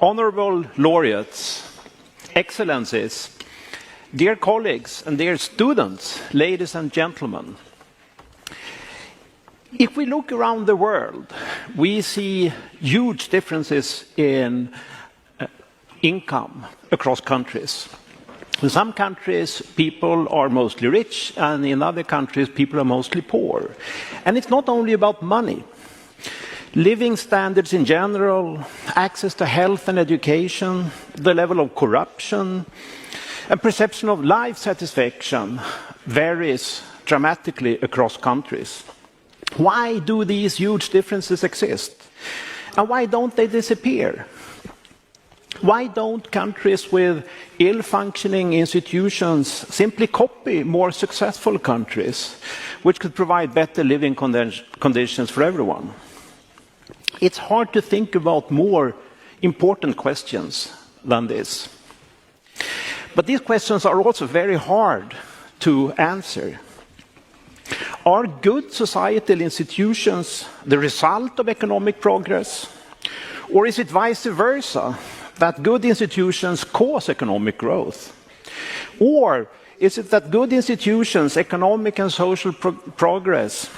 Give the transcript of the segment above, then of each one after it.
Honorable laureates, excellencies, dear colleagues and dear students, ladies and gentlemen. If we look around the world, we see huge differences in income across countries. In some countries, people are mostly rich, and in other countries, people are mostly poor. And it's not only about money. Living standards in general, access to health and education, the level of corruption, and perception of life satisfaction varies dramatically across countries. Why do these huge differences exist? And why don't they disappear? Why don't countries with ill-functioning institutions simply copy more successful countries, which could provide better living conditions for everyone? It's hard to think about more important questions than this. But these questions are also very hard to answer. Are good societal institutions the result of economic progress? Or is it vice versa, that good institutions cause economic growth? Or is it that good institutions, economic and social progress,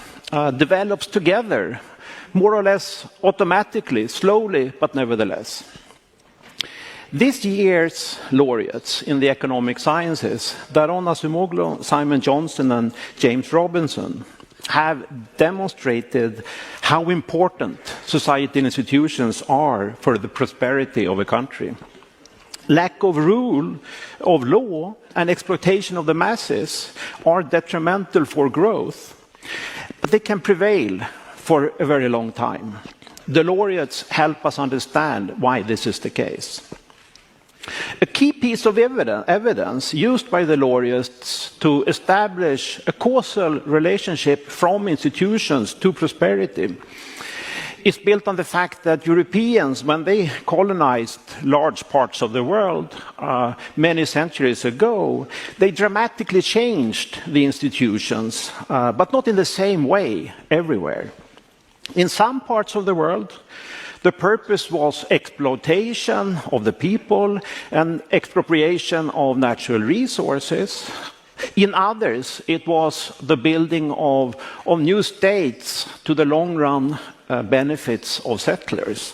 develops together, more or less automatically, slowly, but nevertheless? This year's laureates in the economic sciences, Daron Acemoglu, Simon Johnson, and James Robinson, have demonstrated how important societal institutions are for the prosperity of a country. Lack of rule of law and exploitation of the masses are detrimental for growth, but they can prevail for a very long time. The laureates help us understand why this is the case. A key piece of evidence used by the laureates to establish a causal relationship from institutions to prosperity is built on the fact that Europeans, when they colonized large parts of the world many centuries ago, they dramatically changed the institutions, but not in the same way everywhere. In some parts of the world, the purpose was exploitation of the people and expropriation of natural resources. In others, it was the building of new states to the long-run benefits of settlers.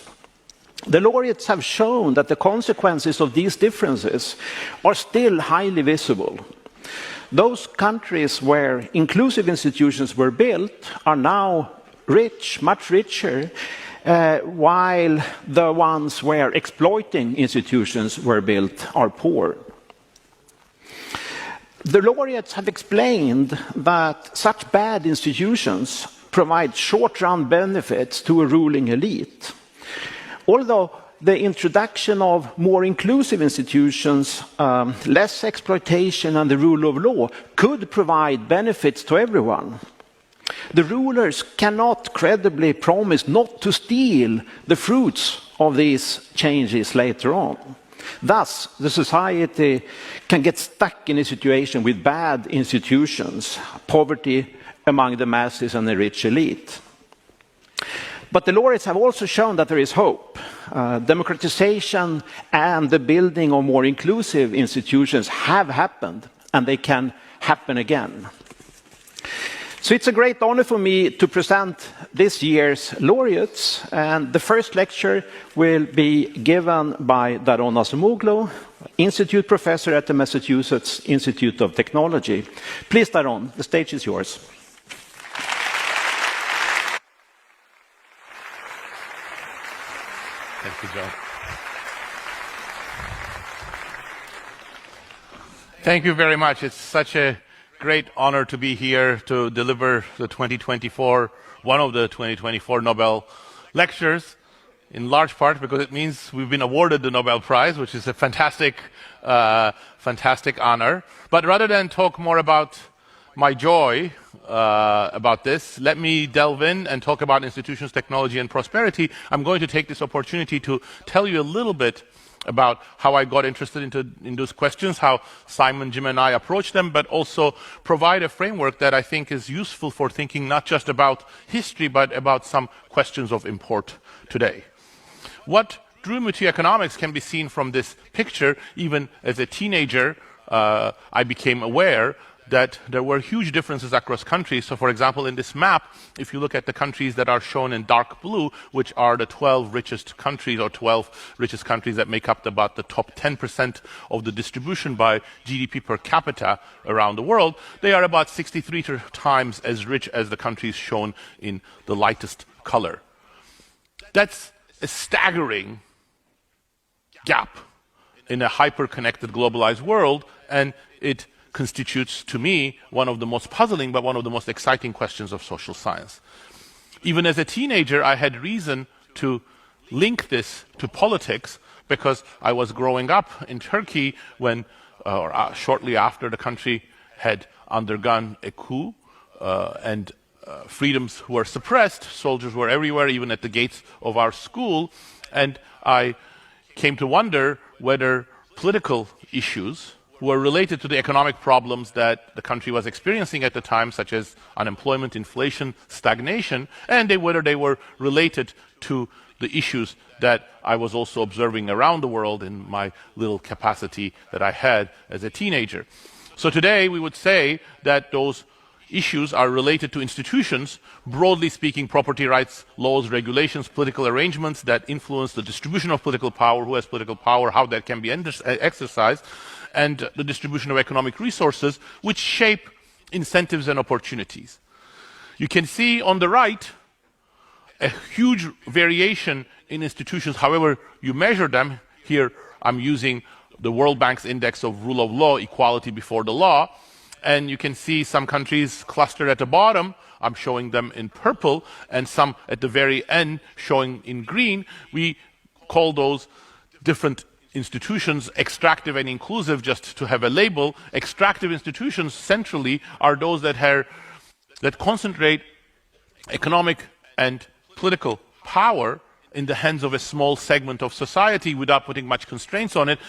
The laureates have shown that the consequences of these differences are still highly visible. Those countries where inclusive institutions were built are now rich, much richer, while the ones where exploiting institutions were built are poor. The laureates have explained that such bad institutions provide short-run benefits to a ruling elite. Although the introduction of more inclusive institutions, less exploitation and the rule of law could provide benefits to everyone, the rulers cannot credibly promise not to steal the fruits of these changes later on. Thus, the society can get stuck in a situation with bad institutions, poverty among the masses and the rich elite. But the laureates have also shown that there is hope. Democratization and the building of more inclusive institutions have happened, and they can happen again. So it's a great honor for me to present this year's laureates, and the first lecture will be given by Daron Acemoglu, Institute Professor at the Massachusetts Institute of Technology. Please, Daron, the stage is yours. Thank you, John. Thank you very much. It's such a great honor to be here to deliver the 2024, one of the 2024 Nobel lectures, in large part because it means we've been awarded the Nobel Prize, which is a fantastic honor. But rather than talk more about my joy about this, let me delve in and talk about institutions, technology, and prosperity. I'm going to take this opportunity to tell you a little bit about how I got interested in those questions, how Simon, Jim, and I approached them, but also provide a framework that I think is useful for thinking not just about history, but about some questions of import today. What drew me to economics can be seen from this picture. Even as a teenager, I became aware that there were huge differences across countries. So, for example, in this map, if you look at the countries that are shown in dark blue, which are the 12 richest countries or 12 richest countries that make up about the top 10% of the distribution by GDP per capita around the world, they are about 63 times as rich as the countries shown in the lightest color. That's a staggering gap in a hyper-connected, globalized world, and it constitutes, to me, one of the most puzzling but one of the most exciting questions of social science. Even as a teenager, I had reason to link this to politics because I was growing up in Turkey when, shortly after the country had undergone a coup and freedoms were suppressed. Soldiers were everywhere, even at the gates of our school, and I came to wonder whether political issues were related to the economic problems that the country was experiencing at the time, such as unemployment, inflation, stagnation, and whether they were related to the issues that I was also observing around the world in my little capacity that I had as a teenager. So today we would say that those issues are related to institutions, broadly speaking, property rights, laws, regulations, political arrangements that influence the distribution of political power, who has political power, how that can be exercised, and the distribution of economic resources, which shape incentives and opportunities. You can see on the right a huge variation in institutions, however you measure them. Here I'm using the World Bank's index of rule of law, equality before the law, and you can see some countries clustered at the bottom. I'm showing them in purple, and some at the very end showing in green. We call those different institutions extractive and inclusive, just to have a label. Extractive institutions centrally are those that concentrate economic and political power in the hands of a small segment of society without putting much constraints on it,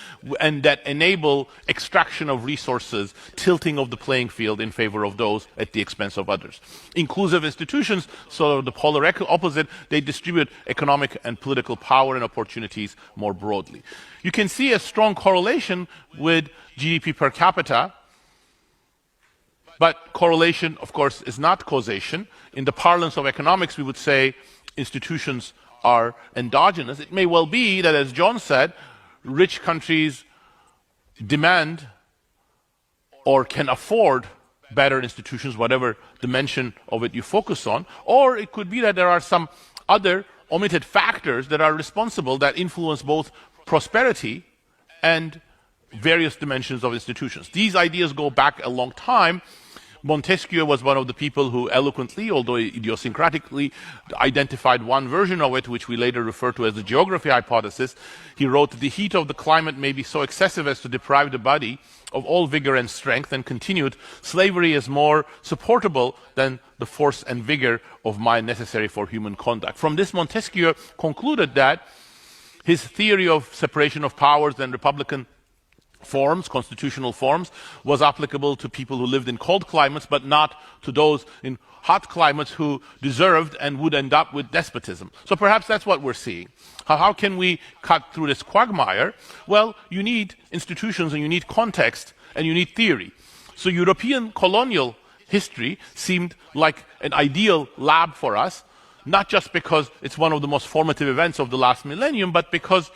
and that enable extraction of resources, tilting of the playing field in favor of those at the expense of others. Inclusive institutions, so the polar opposite, they distribute economic and political power and opportunities more broadly. You can see a strong correlation with GDP per capita, but correlation, of course, is not causation. In the parlance of economics, we would say institutions are endogenous. It may well be that, as John said, rich countries demand or can afford better institutions, whatever dimension of it you focus on, or it could be that there are some other omitted factors that are responsible, that influence both prosperity and various dimensions of institutions. These ideas go back a long time. Montesquieu was one of the people who eloquently, although idiosyncratically, identified one version of it, which we later refer to as the geography hypothesis. He wrote, "The heat of the climate may be so excessive as to deprive the body of all vigor and strength," and continued, "Slavery is more supportable than the force and vigor of mind necessary for human conduct." From this, Montesquieu concluded that his theory of separation of powers and republican forms, constitutional forms, was applicable to people who lived in cold climates, but not to those in hot climates who deserved and would end up with despotism. So perhaps that's what we're seeing. How can we cut through this quagmire? Well, you need institutions, and you need context, and you need theory. So European colonial history seemed like an ideal lab for us, not just because it's one of the most formative events of the last millennium, but because,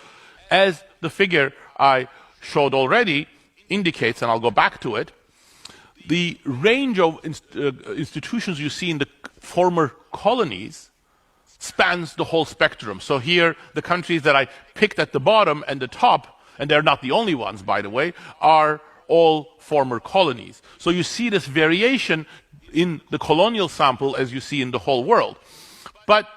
as the figure I showed already indicates, and I'll go back to it, the range of institutions you see in the former colonies spans the whole spectrum. So here, the countries that I picked at the bottom and the top, and they're not the only ones, by the way, are all former colonies. So you see this variation in the colonial sample as you see in the whole world. But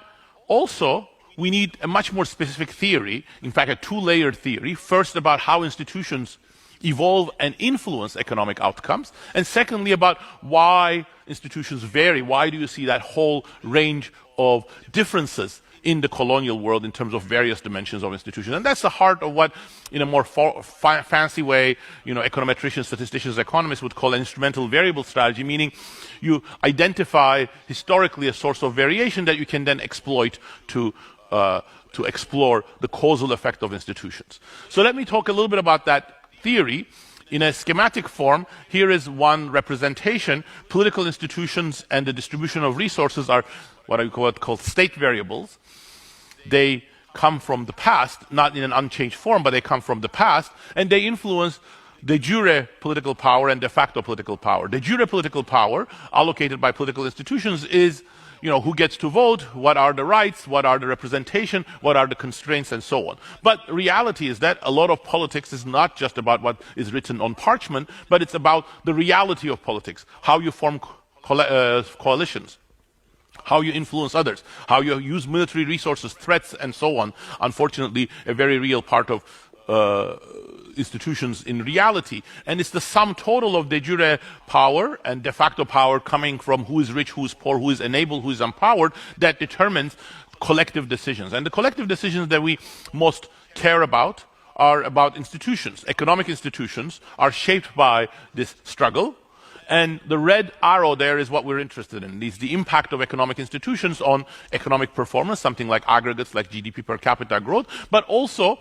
also, we need a much more specific theory, in fact a two-layered theory, first about how institutions evolve and influence economic outcomes, and secondly about why institutions vary. Why do you see that whole range of differences in the colonial world in terms of various dimensions of institutions? And that's the heart of what, in a more fancy way, econometricians, statisticians, economists would call an instrumental variable strategy, meaning you identify historically a source of variation that you can then exploit to to explore the causal effect of institutions. So let me talk a little bit about that theory. In a schematic form, here is one representation. Political institutions and the distribution of resources are what I call state variables. They come from the past, not in an unchanged form, but they come from the past, and they influence de jure political power and de facto political power. De jure political power allocated by political institutions is, who gets to vote, what are the rights, what are the representation, what are the constraints, and so on. But reality is that a lot of politics is not just about what is written on parchment, but it's about the reality of politics, how you form coalitions, how you influence others, how you use military resources, threats, and so on. Unfortunately, a very real part of institutions in reality. And it's the sum total of de jure power and de facto power coming from who is rich, who is poor, who is enabled, who is empowered, that determines collective decisions. And the collective decisions that we most care about are about institutions. Economic institutions are shaped by this struggle. And the red arrow there is what we're interested in. It's the impact of economic institutions on economic performance, something like aggregates like GDP per capita growth, but also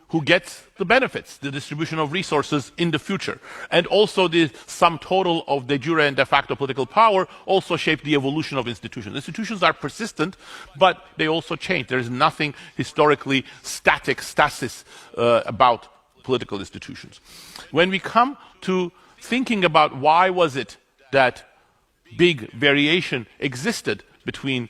who gets the benefits, the distribution of resources in the future. And also the sum total of de jure and de facto political power also shape the evolution of institutions. Institutions are persistent, but they also change. There is nothing historically stasis about political institutions. When we come to thinking about why was it that big variation existed between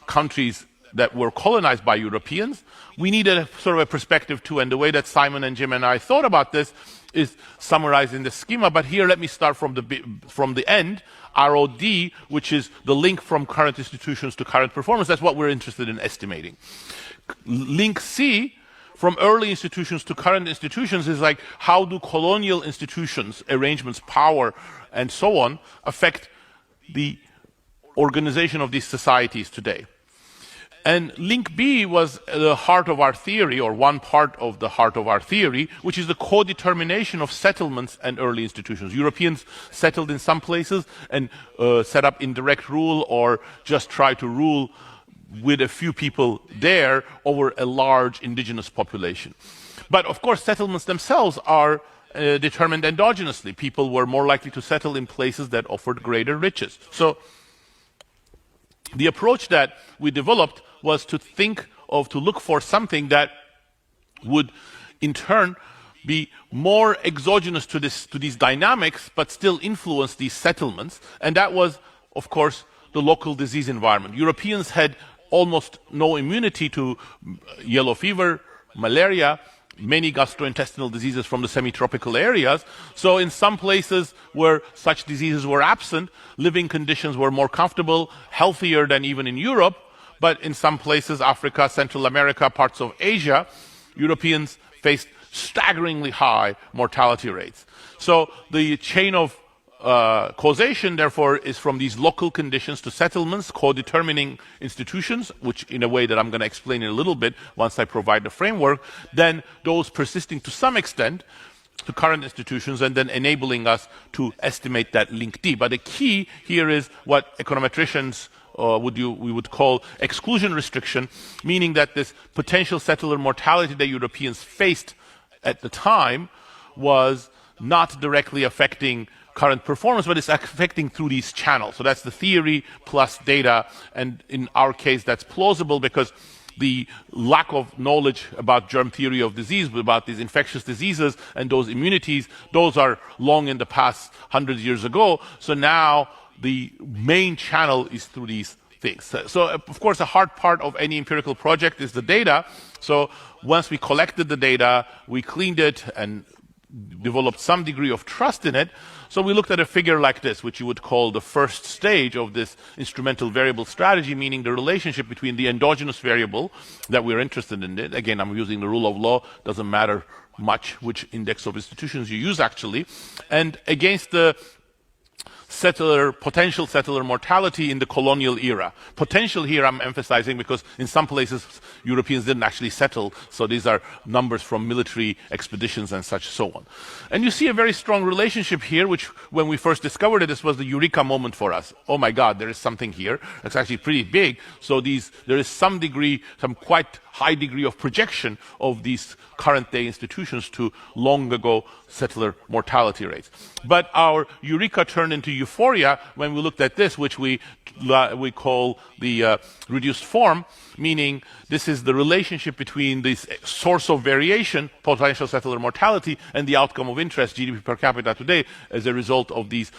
countries that were colonized by Europeans, we need a sort of a perspective too, and the way that Simon and Jim and I thought about this is summarized in the schema, but here let me start from the end, ROD, which is the link from current institutions to current performance. That's what we're interested in estimating. Link C, from early institutions to current institutions, is like how do colonial institutions, arrangements, power, and so on affect the organization of these societies today. And link B was the heart of our theory, or one part of the heart of our theory, which is the co-determination of settlements and early institutions. Europeans settled in some places and set up indirect rule or just try to rule with a few people there over a large indigenous population. But of course, settlements themselves are determined endogenously. People were more likely to settle in places that offered greater riches. So the approach that we developed was to look for something that would in turn be more exogenous to these dynamics, but still influence these settlements. And that was, of course, the local disease environment. Europeans had almost no immunity to yellow fever, malaria, many gastrointestinal diseases from the semi-tropical areas. So in some places where such diseases were absent, living conditions were more comfortable, healthier than even in Europe. But in some places, Africa, Central America, parts of Asia, Europeans faced staggeringly high mortality rates. So the chain of causation, therefore, is from these local conditions to settlements, co-determining institutions, which in a way that I'm going to explain in a little bit once I provide the framework, then those persisting to some extent to current institutions, and then enabling us to estimate that link D. But the key here is what econometricians we would call exclusion restriction, meaning that this potential settler mortality that Europeans faced at the time was not directly affecting current performance, but it's affecting through these channels. So that's the theory plus data, and in our case that's plausible because the lack of knowledge about germ theory of disease, about these infectious diseases and those immunities, those are long in the past, 100 years ago. So now the main channel is through these things. So of course, a hard part of any empirical project is the data. So once we collected the data, we cleaned it and developed some degree of trust in it. So we looked at a figure like this, which you would call the first stage of this instrumental variable strategy, meaning the relationship between the endogenous variable that we're interested in. Again, I'm using the rule of law, doesn't matter much which index of institutions you use actually, and against the potential settler mortality in the colonial era. Potential here I'm emphasizing because in some places Europeans didn't actually settle, so these are numbers from military expeditions and such so on. And you see a very strong relationship here, which when we first discovered it, this was the eureka moment for us. Oh my God, there is something here. It's actually pretty big. So there is some quite high degree of projection of these current day institutions to long ago settler mortality rates. But our eureka turned into euphoria when we looked at this, which we call the reduced form, meaning this is the relationship between this source of variation, potential settler mortality, and the outcome of interest, GDP per capita today, as a result of these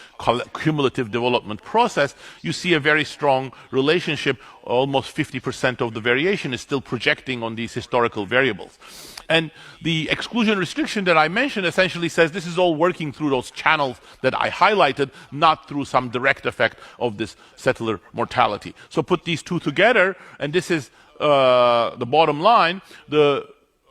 cumulative development process. You see a very strong relationship. Almost 50% of the variation is still projecting on these historical variables. And the exclusion restriction that I mentioned essentially says this is all working through those channels that I highlighted, not through some direct effect of this settler mortality. So put these two together, and this is the bottom line. The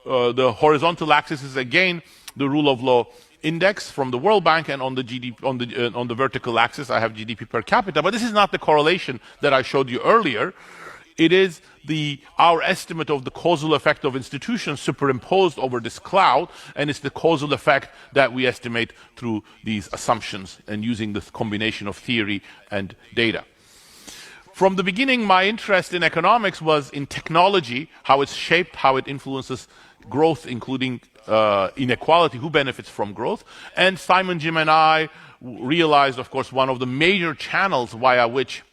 horizontal axis is again the rule of law index from the World Bank, and on the on the vertical axis I have GDP per capita. But this is not the correlation that I showed you earlier. It is our estimate of the causal effect of institutions superimposed over this cloud, and it's the causal effect that we estimate through these assumptions and using this combination of theory and data. From the beginning, my interest in economics was in technology, how it's shaped, how it influences growth, including inequality, who benefits from growth. And Simon, Jim, and I realized, of course, one of the major channels via which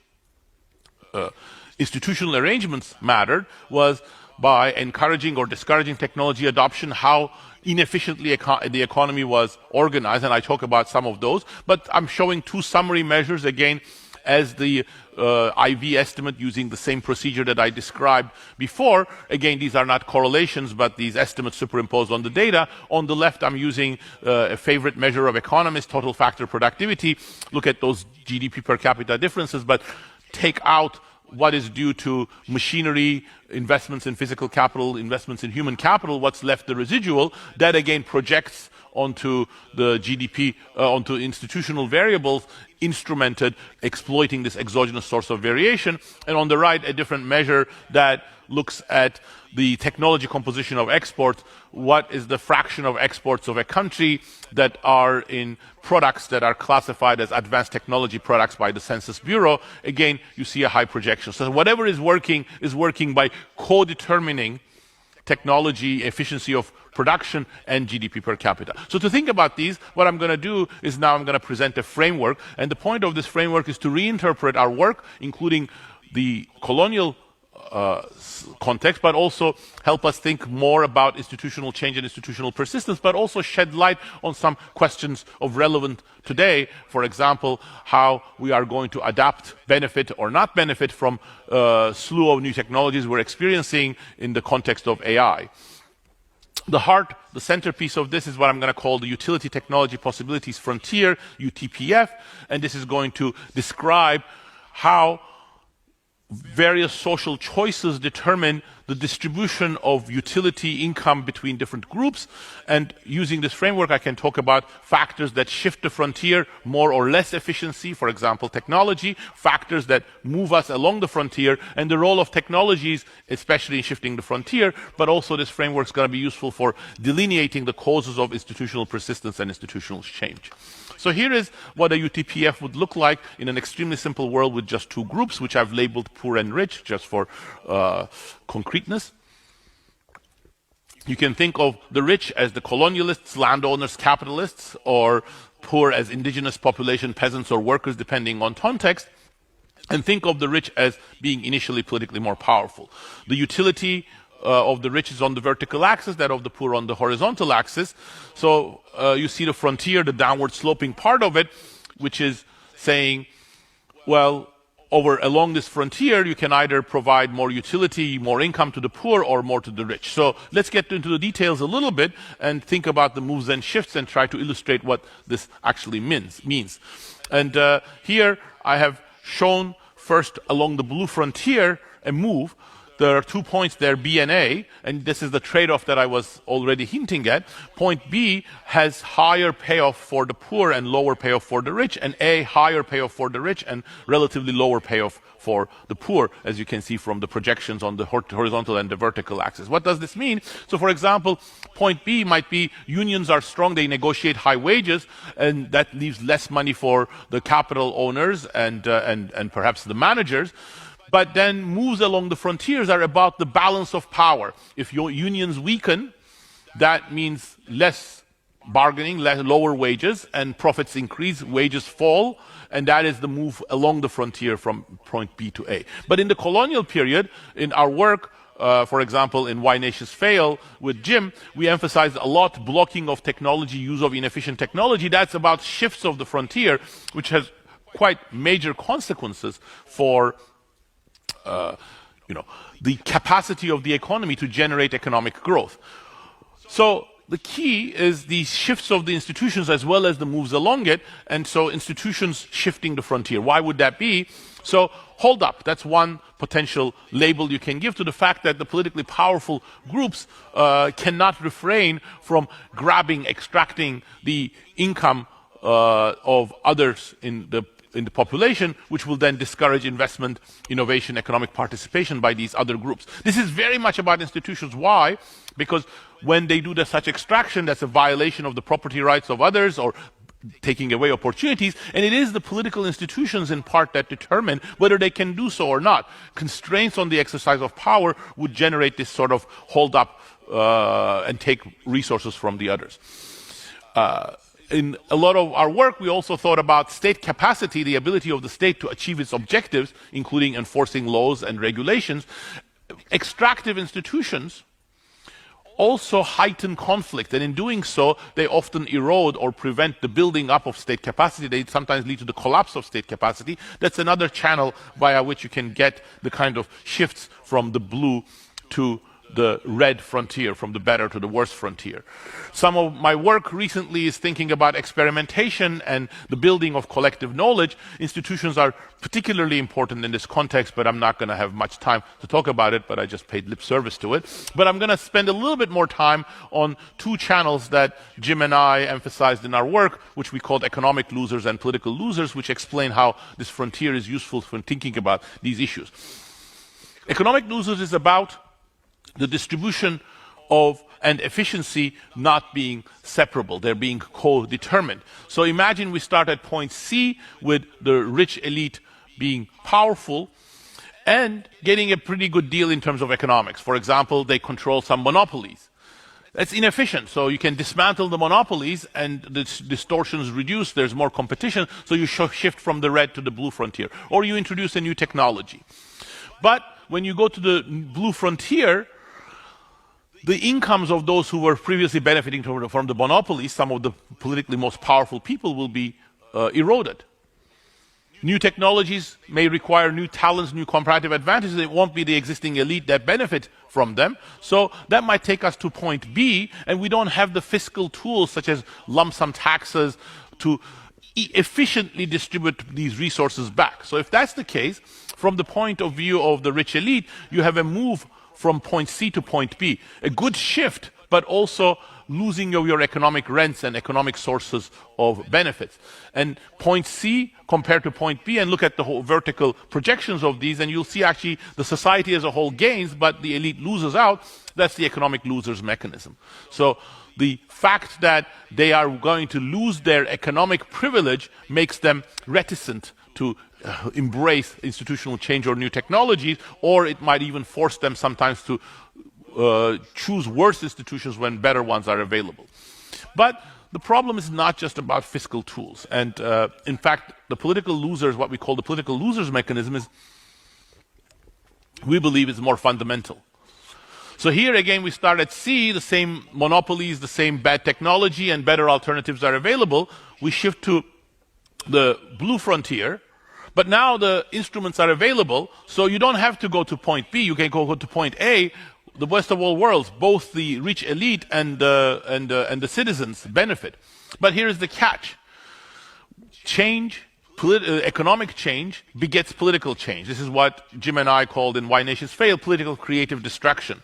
institutional arrangements mattered was by encouraging or discouraging technology adoption, how inefficiently the economy was organized, and I talk about some of those. But I'm showing two summary measures again as the IV estimate using the same procedure that I described before. Again, these are not correlations, but these estimates superimposed on the data. On the left, I'm using a favorite measure of economists, total factor productivity. Look at those GDP per capita differences, but take out what is due to machinery, investments in physical capital, investments in human capital, what's left the residual. That again projects onto the GDP, onto institutional variables, instrumented, exploiting this exogenous source of variation. And on the right, a different measure that looks at the technology composition of exports. What is the fraction of exports of a country that are in products that are classified as advanced technology products by the Census Bureau? Again, you see a high projection. So whatever is working by co-determining technology, efficiency of production, and GDP per capita. So to think about these, what I'm going to do is now I'm going to present a framework, and the point of this framework is to reinterpret our work, including the colonial context, but also help us think more about institutional change and institutional persistence, but also shed light on some questions of relevant today. For example, how we are going to adapt, benefit, or not benefit from a slew of new technologies we're experiencing in the context of AI. The centerpiece of this is what I'm going to call the Utility Technology Possibilities Frontier, UTPF, and this is going to describe how various social choices determine the distribution of utility income between different groups. And using this framework, I can talk about factors that shift the frontier, more or less efficiency, for example, technology, factors that move us along the frontier, and the role of technologies, especially in shifting the frontier. But also this framework is going to be useful for delineating the causes of institutional persistence and institutional change. So here is what a UTPF would look like in an extremely simple world with just two groups, which I've labeled poor and rich, just for concreteness. You can think of the rich as the colonialists, landowners, capitalists, or poor as indigenous population, peasants, or workers, depending on context. And think of the rich as being initially politically more powerful. The utility of the rich is on the vertical axis, that of the poor on the horizontal axis. So you see the frontier, the downward sloping part of it, which is saying, well, along this frontier, you can either provide more utility, more income to the poor, or more to the rich. So let's get into the details a little bit and think about the moves and shifts and try to illustrate what this actually means. And here I have shown first along the blue frontier a move. there are 2 points there, B and A, and this is the trade-off that I was already hinting at. Point B has higher payoff for the poor and lower payoff for the rich, and A higher payoff for the rich and relatively lower payoff for the poor, as you can see from the projections on the horizontal and the vertical axis. What does this mean? So, for example, point B might be unions are strong, they negotiate high wages, and that leaves less money for the capital owners and perhaps the managers. But then moves along the frontiers are about the balance of power. If your unions weaken, that means less bargaining, lower wages, and profits increase, wages fall, and that is the move along the frontier from point B to A. But in the colonial period, in our work, for example, in Why Nations Fail with Jim, we emphasized a lot blocking of technology, use of inefficient technology. That's about shifts of the frontier, which has quite major consequences for the capacity of the economy to generate economic growth. So the key is the shifts of the institutions as well as the moves along it, and so institutions shifting the frontier. Why would that be? So hold up, that's one potential label you can give to the fact that the politically powerful groups cannot refrain from grabbing, extracting the income of others in the population, which will then discourage investment, innovation, economic participation by these other groups. This is very much about institutions. Why? Because when they do such extraction, that's a violation of the property rights of others or taking away opportunities, and it is the political institutions in part that determine whether they can do so or not. Constraints on the exercise of power would generate this sort of hold up and take resources from the others. In a lot of our work, we also thought about state capacity, the ability of the state to achieve its objectives, including enforcing laws and regulations. Extractive institutions also heighten conflict, and in doing so, they often erode or prevent the building up of state capacity. They sometimes lead to the collapse of state capacity. That's another channel via which you can get the kind of shifts from the blue to the red frontier, from the better to the worse frontier. Some of my work recently is thinking about experimentation and the building of collective knowledge. Institutions are particularly important in this context, but I'm not going to have much time to talk about it, but I just paid lip service to it. But I'm going to spend a little bit more time on 2 channels that Jim and I emphasized in our work, which we called economic losers and political losers, which explain how this frontier is useful for thinking about these issues. Economic losers is about the distribution of and efficiency not being separable. They're being co-determined. So imagine we start at point C with the rich elite being powerful and getting a pretty good deal in terms of economics. For example, they control some monopolies. That's inefficient. So you can dismantle the monopolies and the distortions reduce. There's more competition. So you shift from the red to the blue frontier. Or you introduce a new technology. But when you go to the blue frontier, the incomes of those who were previously benefiting from the monopolies, some of the politically most powerful people, will be eroded. New technologies may require new talents, new comparative advantages. It won't be the existing elite that benefit from them. So that might take us to point B, and we don't have the fiscal tools such as lump sum taxes to efficiently distribute these resources back. So if that's the case, from the point of view of the rich elite, you have a move from point C to point B. A good shift, but also losing of your economic rents and economic sources of benefits. And point C compared to point B, and look at the whole vertical projections of these, and you'll see actually the society as a whole gains, but the elite loses out. That's the economic losers mechanism. So the fact that they are going to lose their economic privilege makes them reticent to embrace institutional change or new technologies, or it might even force them sometimes to choose worse institutions when better ones are available. But the problem is not just about fiscal tools. And in fact, the political losers, what we call the political losers mechanism, is, we believe, is more fundamental. So here again, we start at C, the same monopolies, the same bad technology, and better alternatives are available. We shift to the blue frontier, but now the instruments are available, so you don't have to go to point B, you can go to point A. The best of all worlds, both the rich elite and the citizens benefit. But here is the catch. Change economic change begets political change. This is what Jim and I called in Why Nations Fail political creative distraction.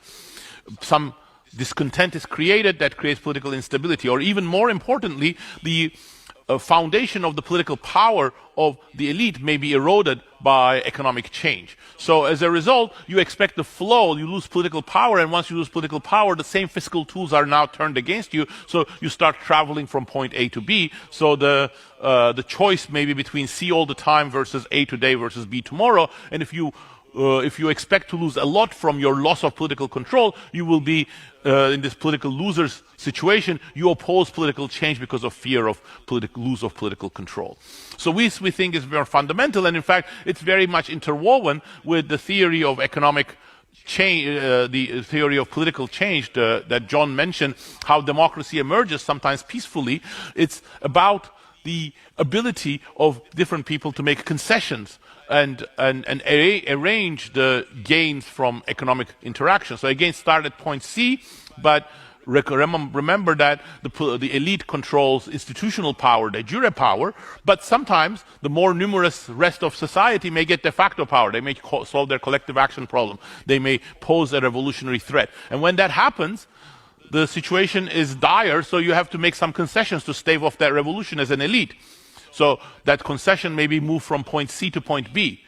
Some discontent is created that creates political instability, or even more importantly, the foundation of the political power of the elite may be eroded by economic change. So as a result, you expect the flow, you lose political power, and once you lose political power, the same fiscal tools are now turned against you, so you start traveling from point A to B. So the choice may be between C all the time versus A today versus B tomorrow, and if you expect to lose a lot from your loss of political control, you will be in this political losers situation. You oppose political change because of fear of loss of political control. So we think is very fundamental, and in fact, it's very much interwoven with the theory of economic change, the theory of political change that John mentioned, how democracy emerges sometimes peacefully. It's about the ability of different people to make concessions and arrange the gains from economic interaction. So again, start at point C, but remember that the elite controls institutional power, de jure power, but sometimes the more numerous rest of society may get de facto power. They may solve their collective action problem. They may pose a revolutionary threat. And when that happens, the situation is dire, so you have to make some concessions to stave off that revolution as an elite. So that concession may be moved from point C to point B.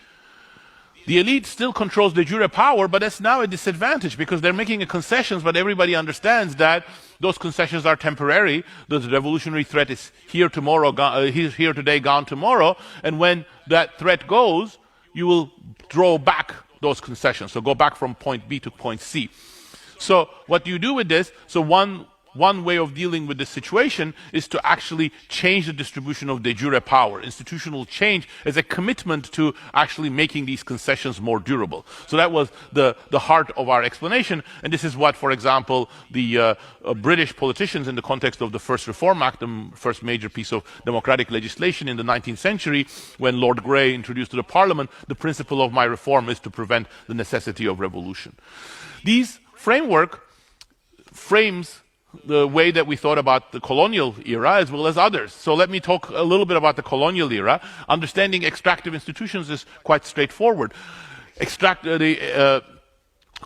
The elite still controls de jure power, but that's now a disadvantage because they're making concessions, but everybody understands that those concessions are temporary. The revolutionary threat is here tomorrow, here today, gone tomorrow, and when that threat goes, you will draw back those concessions. So go back from point B to point C. So what do you do with this? So one way of dealing with this situation is to actually change the distribution of de jure power. Institutional change as a commitment to actually making these concessions more durable. So that was the heart of our explanation, and this is what, for example, the British politicians in the context of the First Reform Act, the first major piece of democratic legislation in the 19th century, when Lord Grey introduced to the Parliament, the principle of my reform is to prevent the necessity of revolution. These framework frames the way that we thought about the colonial era as well as others. So let me talk a little bit about the colonial era. Understanding extractive institutions is quite straightforward.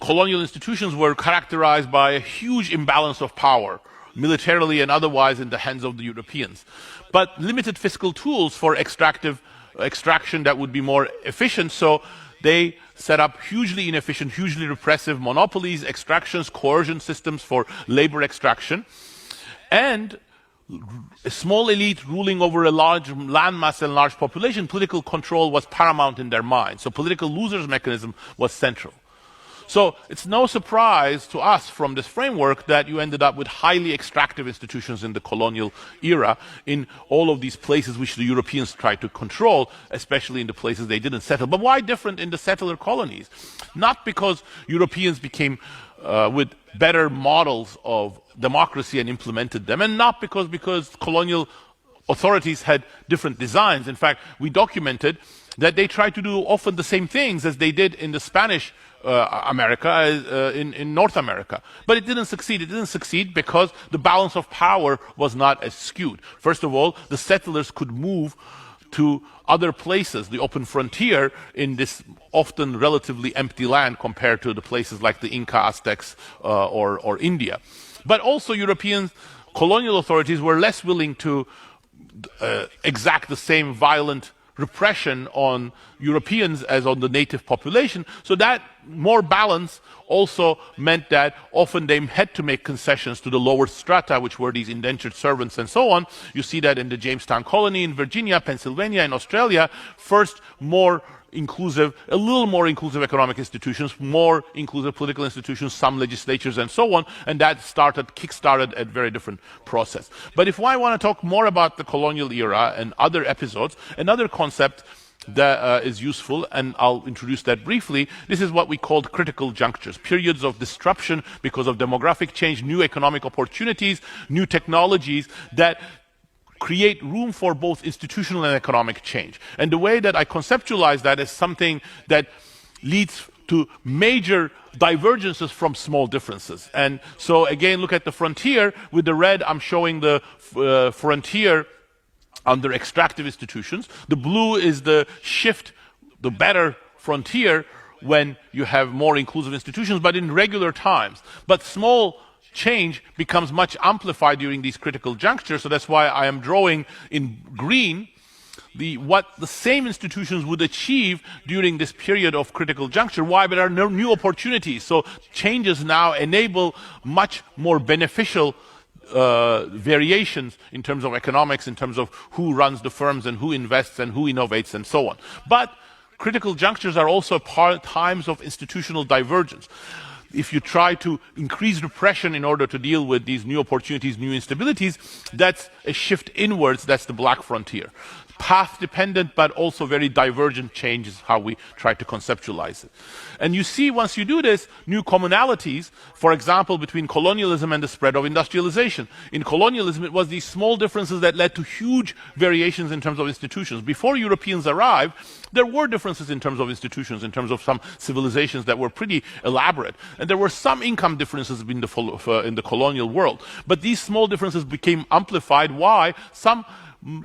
Colonial institutions were characterized by a huge imbalance of power, militarily and otherwise, in the hands of the Europeans. But limited fiscal tools for extraction that would be more efficient, so they set up hugely inefficient, hugely repressive monopolies, extractions, coercion systems for labor extraction, and a small elite ruling over a large landmass and large population. Political control was paramount in their minds. So political losers mechanism was central. So it's no surprise to us from this framework that you ended up with highly extractive institutions in the colonial era in all of these places which the Europeans tried to control, especially in the places they didn't settle. But why different in the settler colonies? Not because Europeans became with better models of democracy and implemented them, and not because colonial authorities had different designs. In fact, we documented that they tried to do often the same things as they did in the Spanish America, in North America. But it didn't succeed. It didn't succeed because the balance of power was not as skewed. First of all, the settlers could move to other places, the open frontier, in this often relatively empty land compared to the places like the Inca, Aztecs, or India. But also European colonial authorities were less willing to exact the same violent repression on Europeans as on the native population. So that more balance also meant that often they had to make concessions to the lower strata, which were these indentured servants and so on. You see that in the Jamestown colony in Virginia, Pennsylvania, and Australia. First, more inclusive, a little more inclusive economic institutions, more inclusive political institutions, some legislatures and so on, and that kick-started a very different process. But if I want to talk more about the colonial era and other episodes, another concept that is useful, and I'll introduce that briefly, this is what we called critical junctures, periods of disruption because of demographic change, new economic opportunities, new technologies that create room for both institutional and economic change. And the way that I conceptualize that is something that leads to major divergences from small differences. And so again, look at the frontier. With the red, I'm showing the frontier under extractive institutions. The blue is the shift, the better frontier, when you have more inclusive institutions, but in regular times. But small change becomes much amplified during these critical junctures, so that's why I am drawing in green what the same institutions would achieve during this period of critical juncture. Why? There are no new opportunities. So changes now enable much more beneficial variations in terms of economics, in terms of who runs the firms and who invests and who innovates and so on. But critical junctures are also times of institutional divergence. If you try to increase repression in order to deal with these new opportunities, new instabilities, that's a shift inwards, that's the black frontier. Path-dependent, but also very divergent change is how we try to conceptualize it. And you see, once you do this, new commonalities, for example, between colonialism and the spread of industrialization. In colonialism, it was these small differences that led to huge variations in terms of institutions. Before Europeans arrived, there were differences in terms of institutions, in terms of some civilizations that were pretty elaborate. And there were some income differences in the colonial world. But these small differences became amplified. Why? Some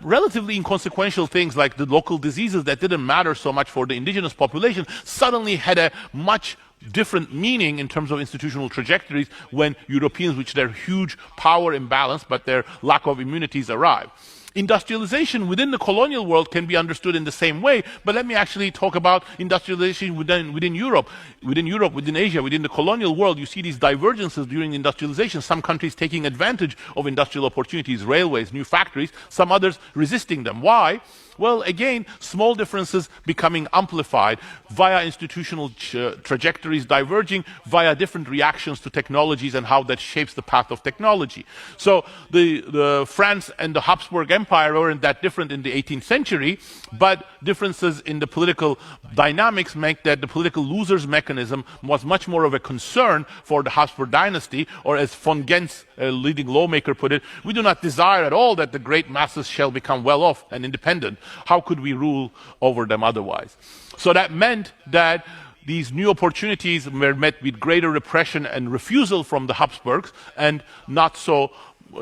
relatively inconsequential things like the local diseases that didn't matter so much for the indigenous population suddenly had a much different meaning in terms of institutional trajectories when Europeans, with their huge power imbalance but their lack of immunities, arrived. Industrialization within the colonial world can be understood in the same way, but let me actually talk about industrialization within Europe, within Asia, within the colonial world. You see these divergences during industrialization, some countries taking advantage of industrial opportunities, railways, new factories, some others resisting them. Why? Well, again, small differences becoming amplified via institutional trajectories diverging, via different reactions to technologies and how that shapes the path of technology. So the France and the Habsburg Empire weren't that different in the 18th century, but differences in the political dynamics make that the political losers mechanism was much more of a concern for the Habsburg dynasty, or as von Gens, a leading lawmaker, put it, we do not desire at all that the great masses shall become well off and independent. How could we rule over them otherwise? So that meant that these new opportunities were met with greater repression and refusal from the Habsburgs, and not so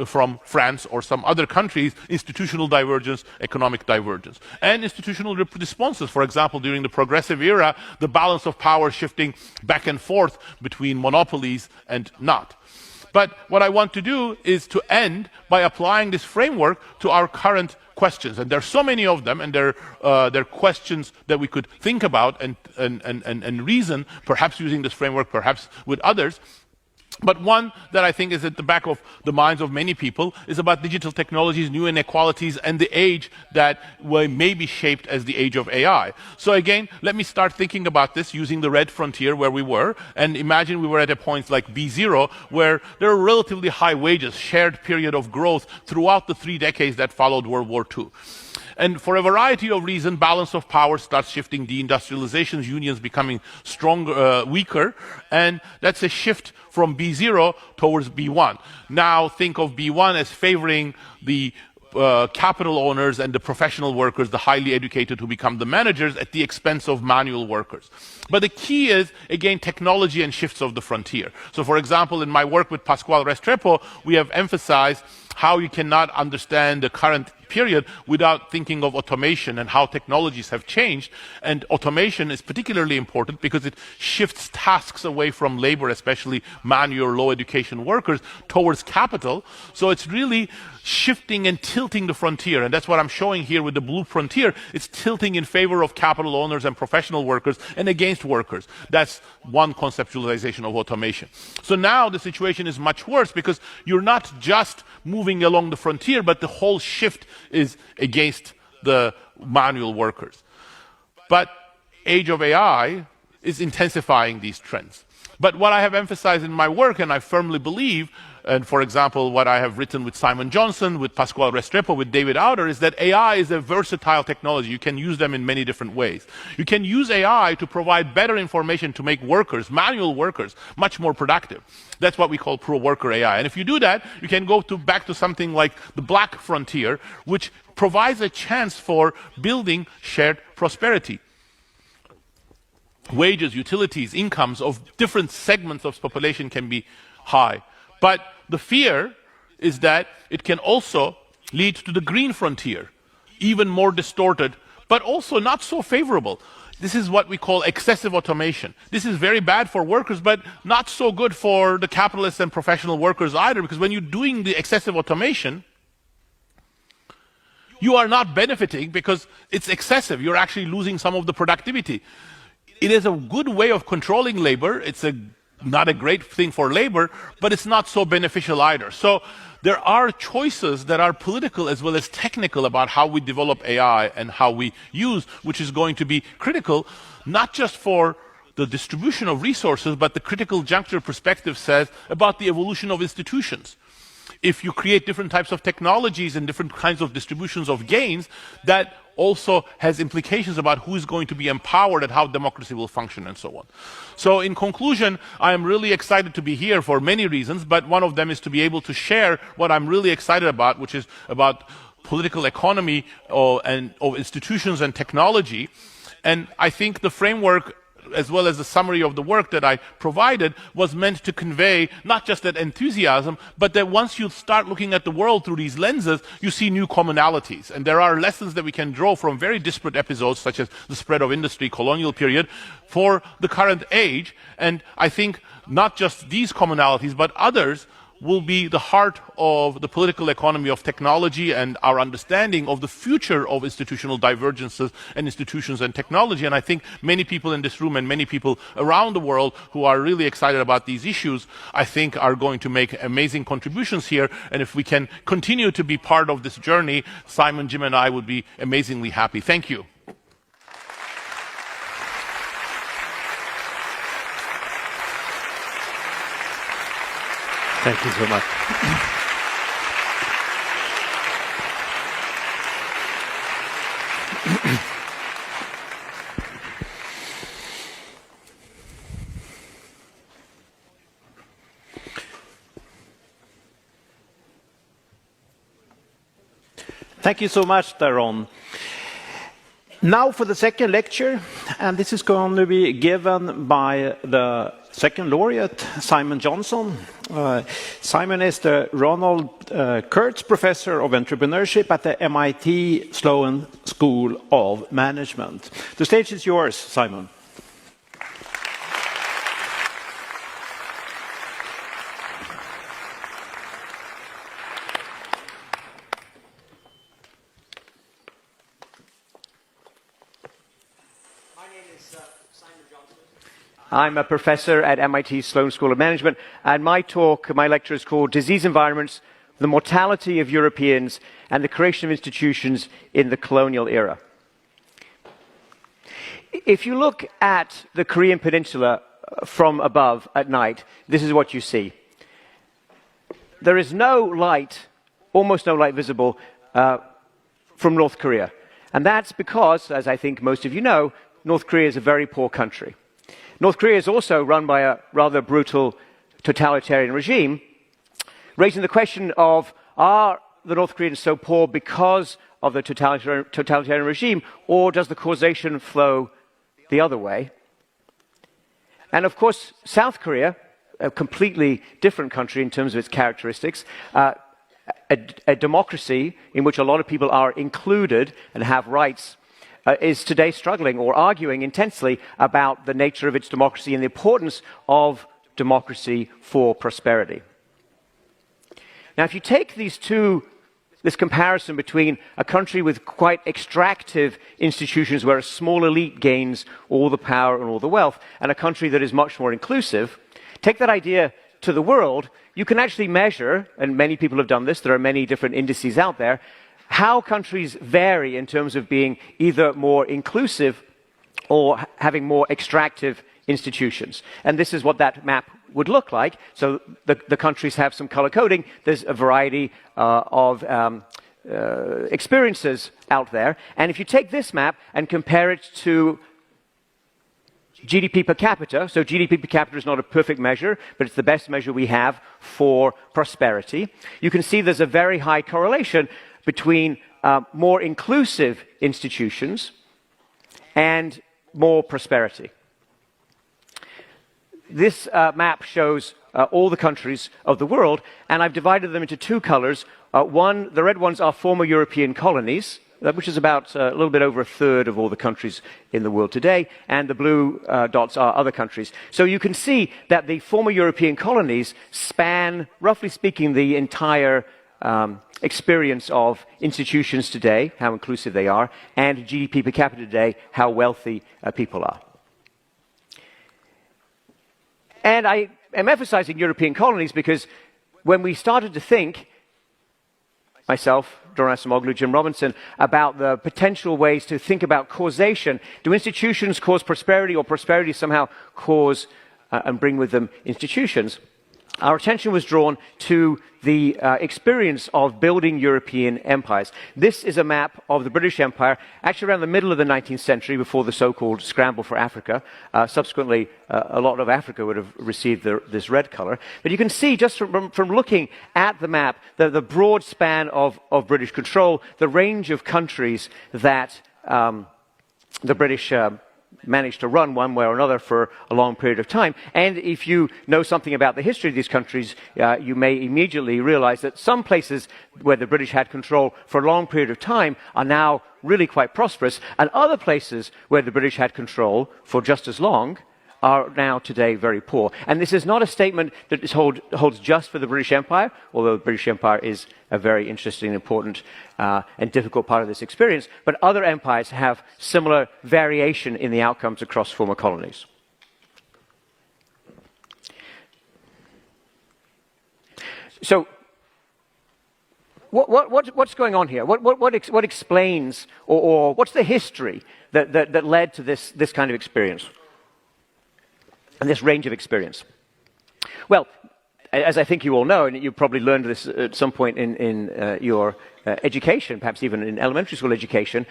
from France or some other countries, institutional divergence, economic divergence. And institutional responses, for example, during the progressive era, the balance of power shifting back and forth between monopolies and not. But what I want to do is to end by applying this framework to our current questions. And there are so many of them, and they're questions that we could think about and reason, perhaps using this framework, perhaps with others. But one that I think is at the back of the minds of many people is about digital technologies, new inequalities, and the age that may be shaped as the age of AI. So again, let me start thinking about this using the red frontier where we were, and imagine we were at a point like B0, where there are relatively high wages, shared period of growth throughout the 3 decades that followed World War II. And for a variety of reasons, balance of power starts shifting, deindustrializations, unions becoming stronger, weaker, and that's a shift from B0 towards B1. Now think of B1 as favoring the capital owners and the professional workers, the highly educated who become the managers at the expense of manual workers. But the key is, again, technology and shifts of the frontier. So for example, in my work with Pascual Restrepo, we have emphasized how you cannot understand the current period without thinking of automation and how technologies have changed. And automation is particularly important because it shifts tasks away from labor, especially manual, low education workers, towards capital. So it's really shifting and tilting the frontier. And that's what I'm showing here with the blue frontier. It's tilting in favor of capital owners and professional workers and against workers. That's one conceptualization of automation. So now the situation is much worse because you're not just moving along the frontier, but the whole shift is against the manual workers. But age of AI is intensifying these trends. But what I have emphasized in my work, and I firmly believe, and for example, what I have written with Simon Johnson, with Pascual Restrepo, with David Auder, is that AI is a versatile technology. You can use them in many different ways. You can use AI to provide better information to make workers, manual workers, much more productive. That's what we call pro-worker AI. And if you do that, you can go back to something like the black frontier, which provides a chance for building shared prosperity. Wages, utilities, incomes of different segments of population can be high. But the fear is that it can also lead to the green frontier, even more distorted, but also not so favorable. This is what we call excessive automation. This is very bad for workers, but not so good for the capitalists and professional workers either, because when you're doing the excessive automation, you are not benefiting because it's excessive. You're actually losing some of the productivity. It is a good way of controlling labor. It's not a great thing for labor, but it's not so beneficial either. So there are choices that are political as well as technical about how we develop AI and how we use, which is going to be critical, not just for the distribution of resources, but the critical juncture perspective says about the evolution of institutions. If you create different types of technologies and different kinds of distributions of gains, that also has implications about who is going to be empowered and how democracy will function and so on. So in conclusion, I am really excited to be here for many reasons, but one of them is to be able to share what I'm really excited about, which is about political economy and of institutions and technology. And I think the framework, as well as the summary of the work that I provided, was meant to convey not just that enthusiasm, but that once you start looking at the world through these lenses, you see new commonalities. And there are lessons that we can draw from very disparate episodes, such as the spread of industry, colonial period, for the current age. And I think not just these commonalities, but others will be the heart of the political economy of technology and our understanding of the future of institutional divergences and institutions and technology. And I think many people in this room and many people around the world who are really excited about these issues, I think are going to make amazing contributions here. And if we can continue to be part of this journey, Simon, Jim, and I would be amazingly happy. Thank you. Thank you so much. Thank you so much, Daron. Now for the second lecture, and this is going to be given by the second laureate, Simon Johnson. Simon is the Ronald Kurtz Professor of Entrepreneurship at the MIT Sloan School of Management. The stage is yours, Simon. I'm a professor at MIT Sloan School of Management, and my lecture is called Disease Environments, the Mortality of Europeans and the Creation of Institutions in the Colonial Era. If you look at the Korean Peninsula from above at night, this is what you see. There is no light, almost no light visible from North Korea. And that's because, as I think most of you know, North Korea is a very poor country. North Korea is also run by a rather brutal totalitarian regime, raising the question of, are the North Koreans so poor because of the totalitarian regime, or does the causation flow the other way? And of course, South Korea, a completely different country in terms of its characteristics, a democracy in which a lot of people are included and have rights, is today struggling or arguing intensely about the nature of its democracy and the importance of democracy for prosperity. Now, if you take this comparison between a country with quite extractive institutions where a small elite gains all the power and all the wealth, and a country that is much more inclusive, take that idea to the world, you can actually measure, and many people have done this, there are many different indices out there, how countries vary in terms of being either more inclusive or having more extractive institutions. And this is what that map would look like. So the countries have some color coding. There's a variety of experiences out there. And if you take this map and compare it to GDP per capita, so GDP per capita is not a perfect measure, but it's the best measure we have for prosperity, you can see there's a very high correlation between more inclusive institutions and more prosperity. This map shows all the countries of the world, and I've divided them into two colors. The red ones are former European colonies, which is about a little bit over a third of all the countries in the world today, and the blue dots are other countries. So you can see that the former European colonies span, roughly speaking, the entire experience of institutions today, how inclusive they are, and GDP per capita today, how wealthy people are. And I am emphasizing European colonies because when we started to think, myself, Doran Acemoglu, Jim Robinson, about the potential ways to think about causation, do institutions cause prosperity or prosperity somehow cause and bring with them institutions? Our attention was drawn to the experience of building European empires. This is a map of the British Empire, actually around the middle of the 19th century, before the so-called scramble for Africa. Subsequently, a lot of Africa would have received this red color. But you can see, just from looking at the map, the broad span of British control, the range of countries that the British managed to run one way or another for a long period of time. And if you know something about the history of these countries, you may immediately realize that some places where the British had control for a long period of time are now really quite prosperous, and other places where the British had control for just as long are now today very poor. And this is not a statement that holds just for the British Empire, although the British Empire is a very interesting, important, and difficult part of this experience, but other empires have similar variation in the outcomes across former colonies. So, what's going on here? What explains, or what's the history that led to this kind of experience? And this range of experience? Well, as I think you all know, and you probably learned this at some point in your education, perhaps even in elementary school education,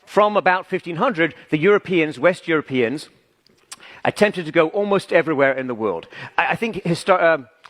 from about 1500, the Europeans, West Europeans, attempted to go almost everywhere in the world. I think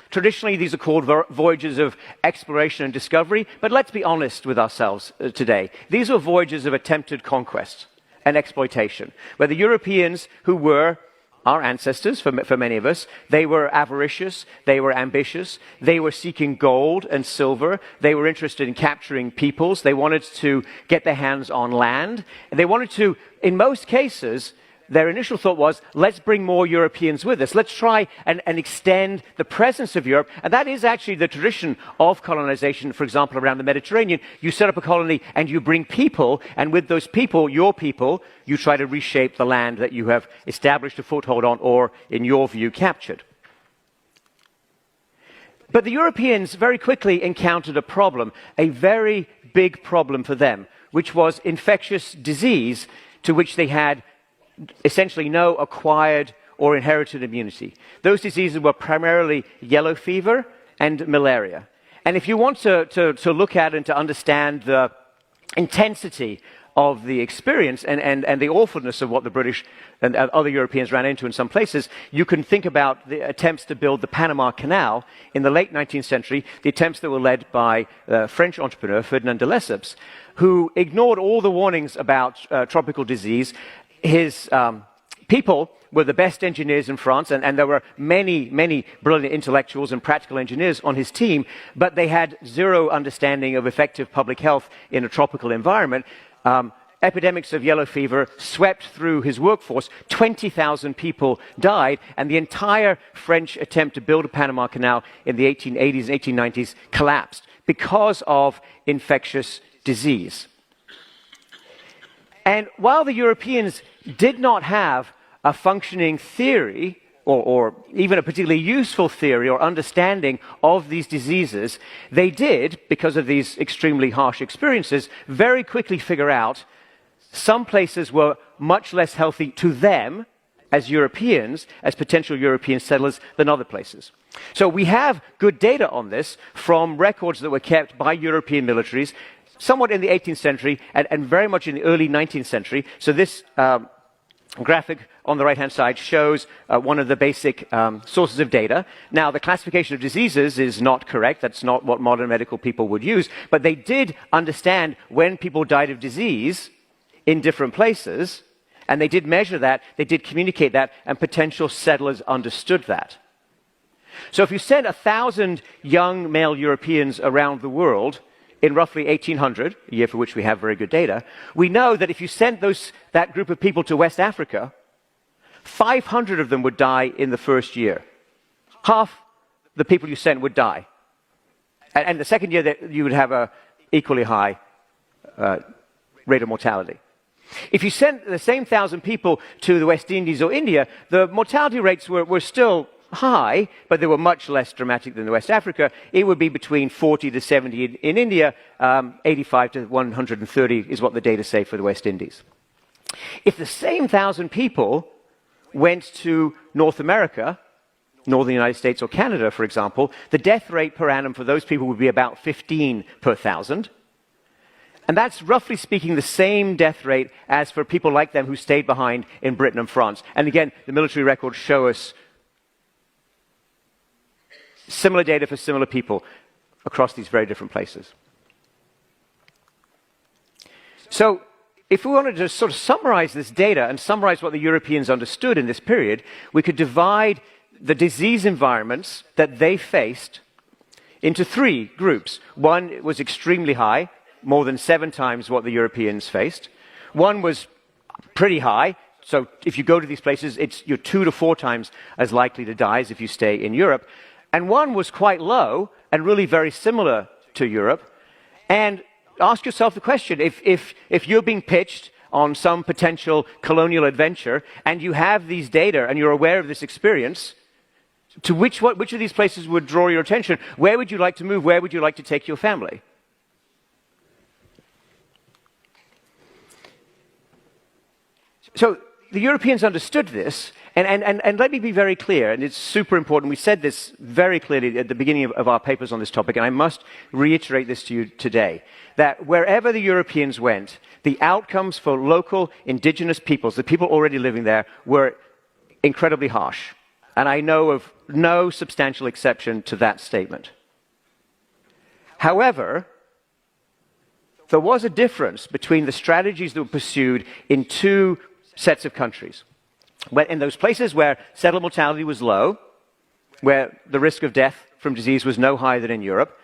traditionally these are called voyages of exploration and discovery, but let's be honest with ourselves today. These were voyages of attempted conquest and exploitation, where the Europeans, who were our ancestors, for many of us, they were avaricious, they were ambitious, they were seeking gold and silver, they were interested in capturing peoples, they wanted to get their hands on land, and they wanted to, in most cases, their initial thought was, let's bring more Europeans with us. Let's try and extend the presence of Europe. And that is actually the tradition of colonization, for example, around the Mediterranean. You set up a colony and you bring people, and with those people, your people, you try to reshape the land that you have established a foothold on or, in your view, captured. But the Europeans very quickly encountered a problem, a very big problem for them, which was infectious disease to which they had essentially no acquired or inherited immunity. Those diseases were primarily yellow fever and malaria. And if you want to look at and to understand the intensity of the experience and the awfulness of what the British and other Europeans ran into in some places, you can think about the attempts to build the Panama Canal in the late 19th century, the attempts that were led by French entrepreneur Ferdinand de Lesseps, who ignored all the warnings about tropical disease. His people were the best engineers in France, and there were many, many brilliant intellectuals and practical engineers on his team, but they had zero understanding of effective public health in a tropical environment. Epidemics of yellow fever swept through his workforce. 20,000 people died, and the entire French attempt to build a Panama Canal in the 1880s and 1890s collapsed because of infectious disease. And while the Europeans did not have a functioning theory, or even a particularly useful theory or understanding of these diseases, they did, because of these extremely harsh experiences, very quickly figure out some places were much less healthy to them as Europeans, as potential European settlers, than other places. So we have good data on this from records that were kept by European militaries somewhat in the 18th century and very much in the early 19th century. So this graphic on the right-hand side shows one of the basic sources of data. Now, the classification of diseases is not correct. That's not what modern medical people would use. But they did understand when people died of disease in different places, and they did measure that, they did communicate that, and potential settlers understood that. So if you send 1,000 young male Europeans around the world in roughly 1800, a year for which we have very good data, we know that if you sent that group of people to West Africa, 500 of them would die in the first year. Half the people you sent would die. And the second year, you would have an equally high rate of mortality. If you sent the same 1,000 people to the West Indies or India, the mortality rates were still high, but they were much less dramatic than the West Africa. It would be between 40 to 70 in India, 85 to 130 is what the data say for the West Indies. If the same 1,000 people went to North America, Northern United States or Canada, for example, the death rate per annum for those people would be about 15 per 1,000. And that's roughly speaking the same death rate as for people like them who stayed behind in Britain and France. And again, the military records show us similar data for similar people across these very different places. So, if we wanted to sort of summarize this data and summarize what the Europeans understood in this period, we could divide the disease environments that they faced into three groups. One was extremely high, more than 7 times what the Europeans faced. One was pretty high, so if you go to these places, you're 2 to 4 times as likely to die as if you stay in Europe. And one was quite low and really very similar to Europe. And ask yourself the question, if you're being pitched on some potential colonial adventure and you have these data and you're aware of this experience, to which of these places would draw your attention? Where would you like to move? Where would you like to take your family? So the Europeans understood this, and let me be very clear, and it's super important. We said this very clearly at the beginning of our papers on this topic, and I must reiterate this to you today, that wherever the Europeans went, the outcomes for local indigenous peoples, the people already living there, were incredibly harsh. And I know of no substantial exception to that statement. However, there was a difference between the strategies that were pursued in two sets of countries. In those places where settler mortality was low, where the risk of death from disease was no higher than in Europe,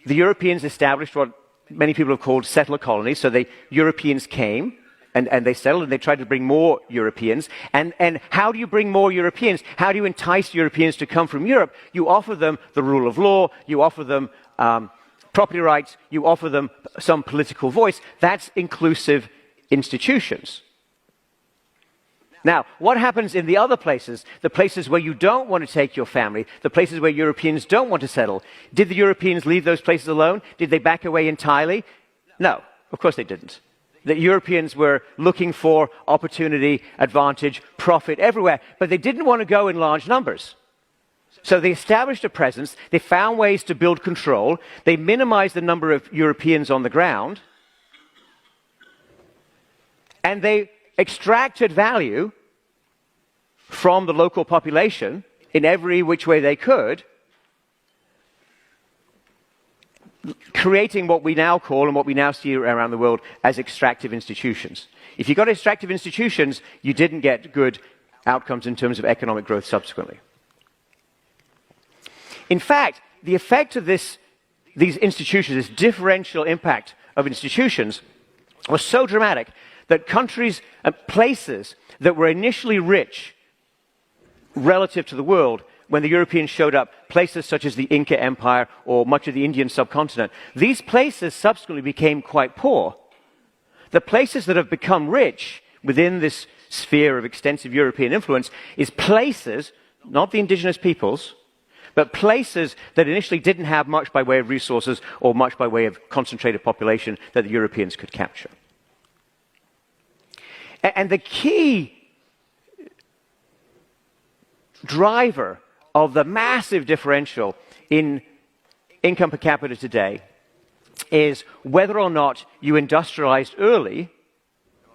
the Europeans established what many people have called settler colonies. So the Europeans came, and they settled, and they tried to bring more Europeans. And how do you bring more Europeans? How do you entice Europeans to come from Europe? You offer them the rule of law, you offer them property rights, you offer them some political voice. That's inclusive institutions. Now, what happens in the other places, the places where you don't want to take your family, the places where Europeans don't want to settle? Did the Europeans leave those places alone? Did they back away entirely? No, of course they didn't. The Europeans were looking for opportunity, advantage, profit everywhere, but they didn't want to go in large numbers. So they established a presence, they found ways to build control, they minimized the number of Europeans on the ground, and they extracted value from the local population in every which way they could, creating what we now call and what we now see around the world as extractive institutions. If you got extractive institutions, you didn't get good outcomes in terms of economic growth subsequently. In fact, the effect of these institutions, this differential impact of institutions, was so dramatic that countries and places that were initially rich relative to the world, when the Europeans showed up, places such as the Inca Empire or much of the Indian subcontinent, these places subsequently became quite poor. The places that have become rich within this sphere of extensive European influence is places, not the indigenous peoples, but places that initially didn't have much by way of resources or much by way of concentrated population that the Europeans could capture. And the key driver of the massive differential in income per capita today is whether or not you industrialized early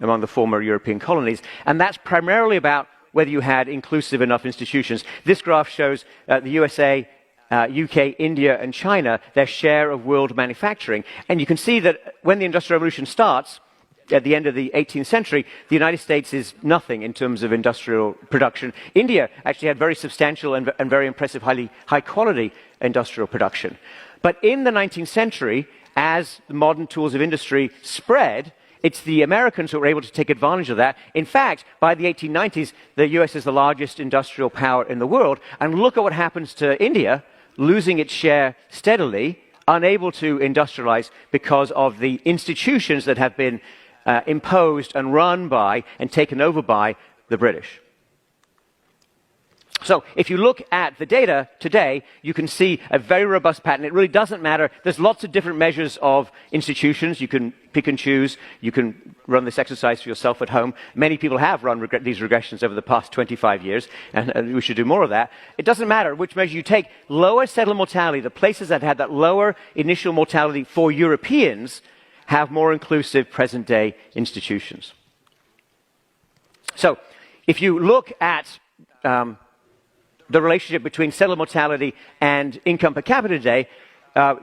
among the former European colonies, and that's primarily about whether you had inclusive enough institutions. This graph shows the USA, UK, India, and China, their share of world manufacturing. And you can see that when the Industrial Revolution starts, at the end of the 18th century, the United States is nothing in terms of industrial production. India actually had very substantial and very impressive, high-quality industrial production. But in the 19th century, as the modern tools of industry spread, it's the Americans who were able to take advantage of that. In fact, by the 1890s, the US is the largest industrial power in the world. And look at what happens to India, losing its share steadily, unable to industrialize because of the institutions that have been imposed and run by and taken over by the British. So if you look at the data today, you can see a very robust pattern. It really doesn't matter. There's lots of different measures of institutions. You can pick and choose. You can run this exercise for yourself at home. Many people have run these regressions over the past 25 years, and we should do more of that. It doesn't matter which measure you take. Lower settler mortality, the places that had that lower initial mortality for Europeans, have more inclusive present-day institutions. So if you look at the relationship between settler mortality and income per capita today,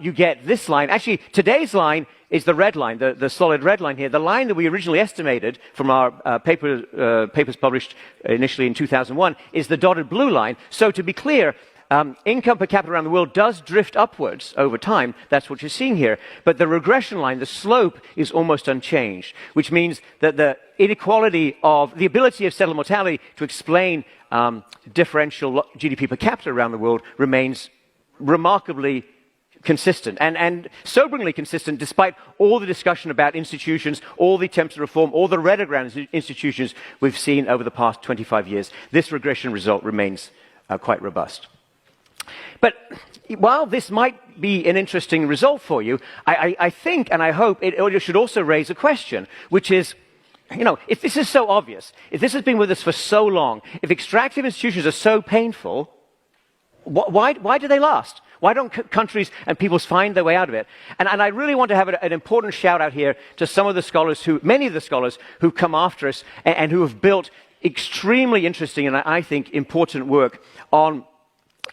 you get this line. Actually, today's line is the red line, the solid red line here. The line that we originally estimated from our papers published initially in 2001 is the dotted blue line. So to be clear, income per capita around the world does drift upwards over time. That's what you're seeing here. But the regression line, the slope, is almost unchanged, which means that the inequality of the ability of settler mortality to explain differential GDP per capita around the world remains remarkably consistent and soberingly consistent despite all the discussion about institutions, all the attempts to reform, all the rhetoric around institutions we've seen over the past 25 years. This regression result remains quite robust. But while this might be an interesting result for you, I think and I hope it should also raise a question, which is, you know, if this is so obvious, if this has been with us for so long, if extractive institutions are so painful, why do they last? Why don't countries and peoples find their way out of it? And I really want to have an important shout out here to some of the scholars many of the scholars who've come after us and who have built extremely interesting and I think important work on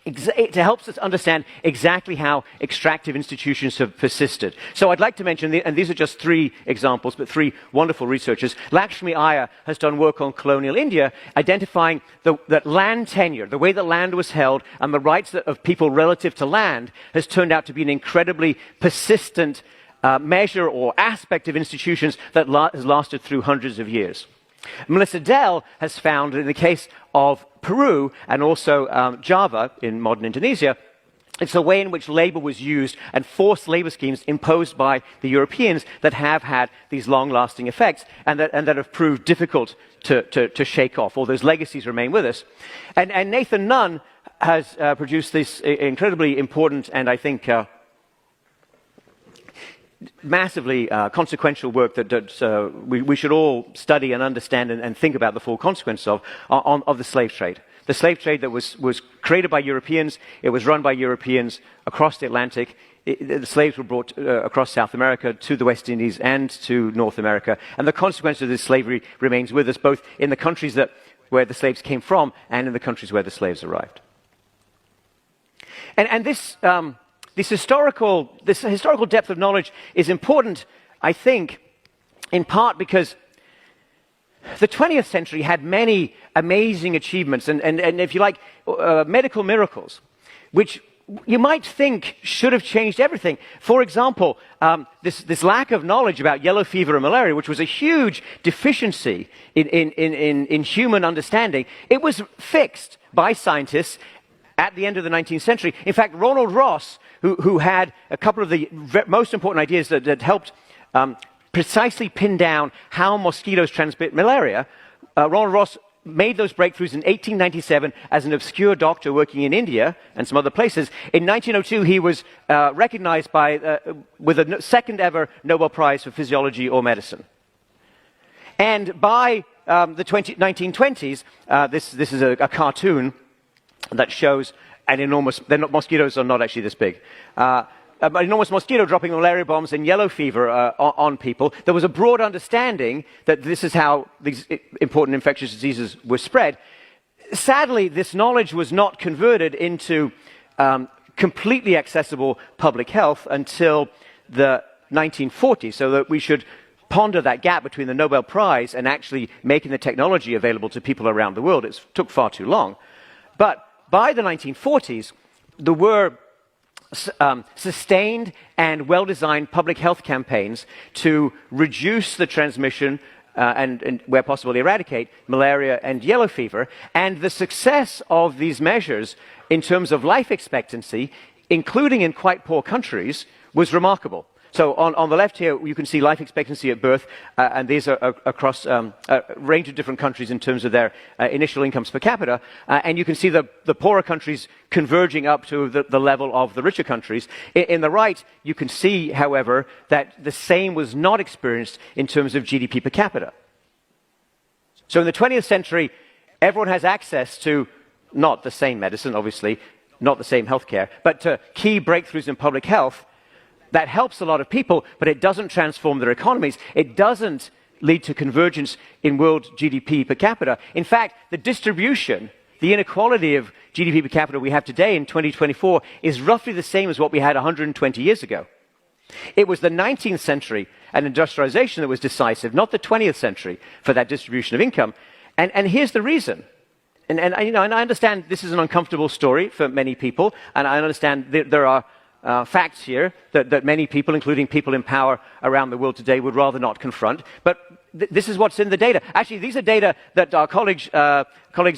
it helps us understand exactly how extractive institutions have persisted. So I'd like to mention, and these are just three examples, but three wonderful researchers. Lakshmi Iyer has done work on colonial India, identifying that land tenure, the way that land was held, and the rights of people relative to land has turned out to be an incredibly persistent measure or aspect of institutions that has lasted through hundreds of years. Melissa Dell has found, in the case of Peru and also Java in modern Indonesia, it's the way in which labor was used and forced labor schemes imposed by the Europeans that have had these long-lasting effects and that have proved difficult to shake off. All those legacies remain with us. And Nathan Nunn has produced this incredibly important and I think massively consequential work that we should all study and understand and think about the full consequences of the slave trade. The slave trade that was created by Europeans, it was run by Europeans across the Atlantic. The slaves were brought across South America to the West Indies and to North America. And the consequence of this slavery remains with us, both in the countries where the slaves came from and in the countries where the slaves arrived. And this historical depth of knowledge is important, I think, in part because the 20th century had many amazing achievements and if you like, medical miracles, which you might think should have changed everything. For example, this lack of knowledge about yellow fever and malaria, which was a huge deficiency in human understanding, it was fixed by scientists at the end of the 19th century. In fact, Ronald Ross, who had a couple of the most important ideas that helped precisely pin down how mosquitoes transmit malaria, Ronald Ross made those breakthroughs in 1897 as an obscure doctor working in India and some other places. In 1902, he was recognized with a second ever Nobel Prize for Physiology or Medicine. And by the 1920s, this is a cartoon that shows an enormous, mosquitoes are not actually this big, an enormous mosquito dropping malaria bombs and yellow fever on people. There was a broad understanding that this is how these important infectious diseases were spread. Sadly, this knowledge was not converted into completely accessible public health until the 1940s, so that we should ponder that gap between the Nobel Prize and actually making the technology available to people around the world. It took far too long. But by the 1940s, there were sustained and well-designed public health campaigns to reduce the transmission and where possible eradicate malaria and yellow fever. And the success of these measures in terms of life expectancy, including in quite poor countries, was remarkable. So on the left here, you can see life expectancy at birth, and these are across a range of different countries in terms of their initial incomes per capita. And you can see the poorer countries converging up to the level of the richer countries. In the right, you can see, however, that the same was not experienced in terms of GDP per capita. So in the 20th century, everyone has access to not the same medicine, obviously, not the same healthcare, but to key breakthroughs in public health. That helps a lot of people, but it doesn't transform their economies. It doesn't lead to convergence in world GDP per capita. In fact, the distribution, the inequality of GDP per capita we have today in 2024 is roughly the same as what we had 120 years ago. It was the 19th century and industrialization that was decisive, not the 20th century, for that distribution of income. And here's the reason. And I understand this is an uncomfortable story for many people, and I understand there are facts here that many people, including people in power around the world today, would rather not confront. But this is what's in the data. Actually, these are data that our colleagues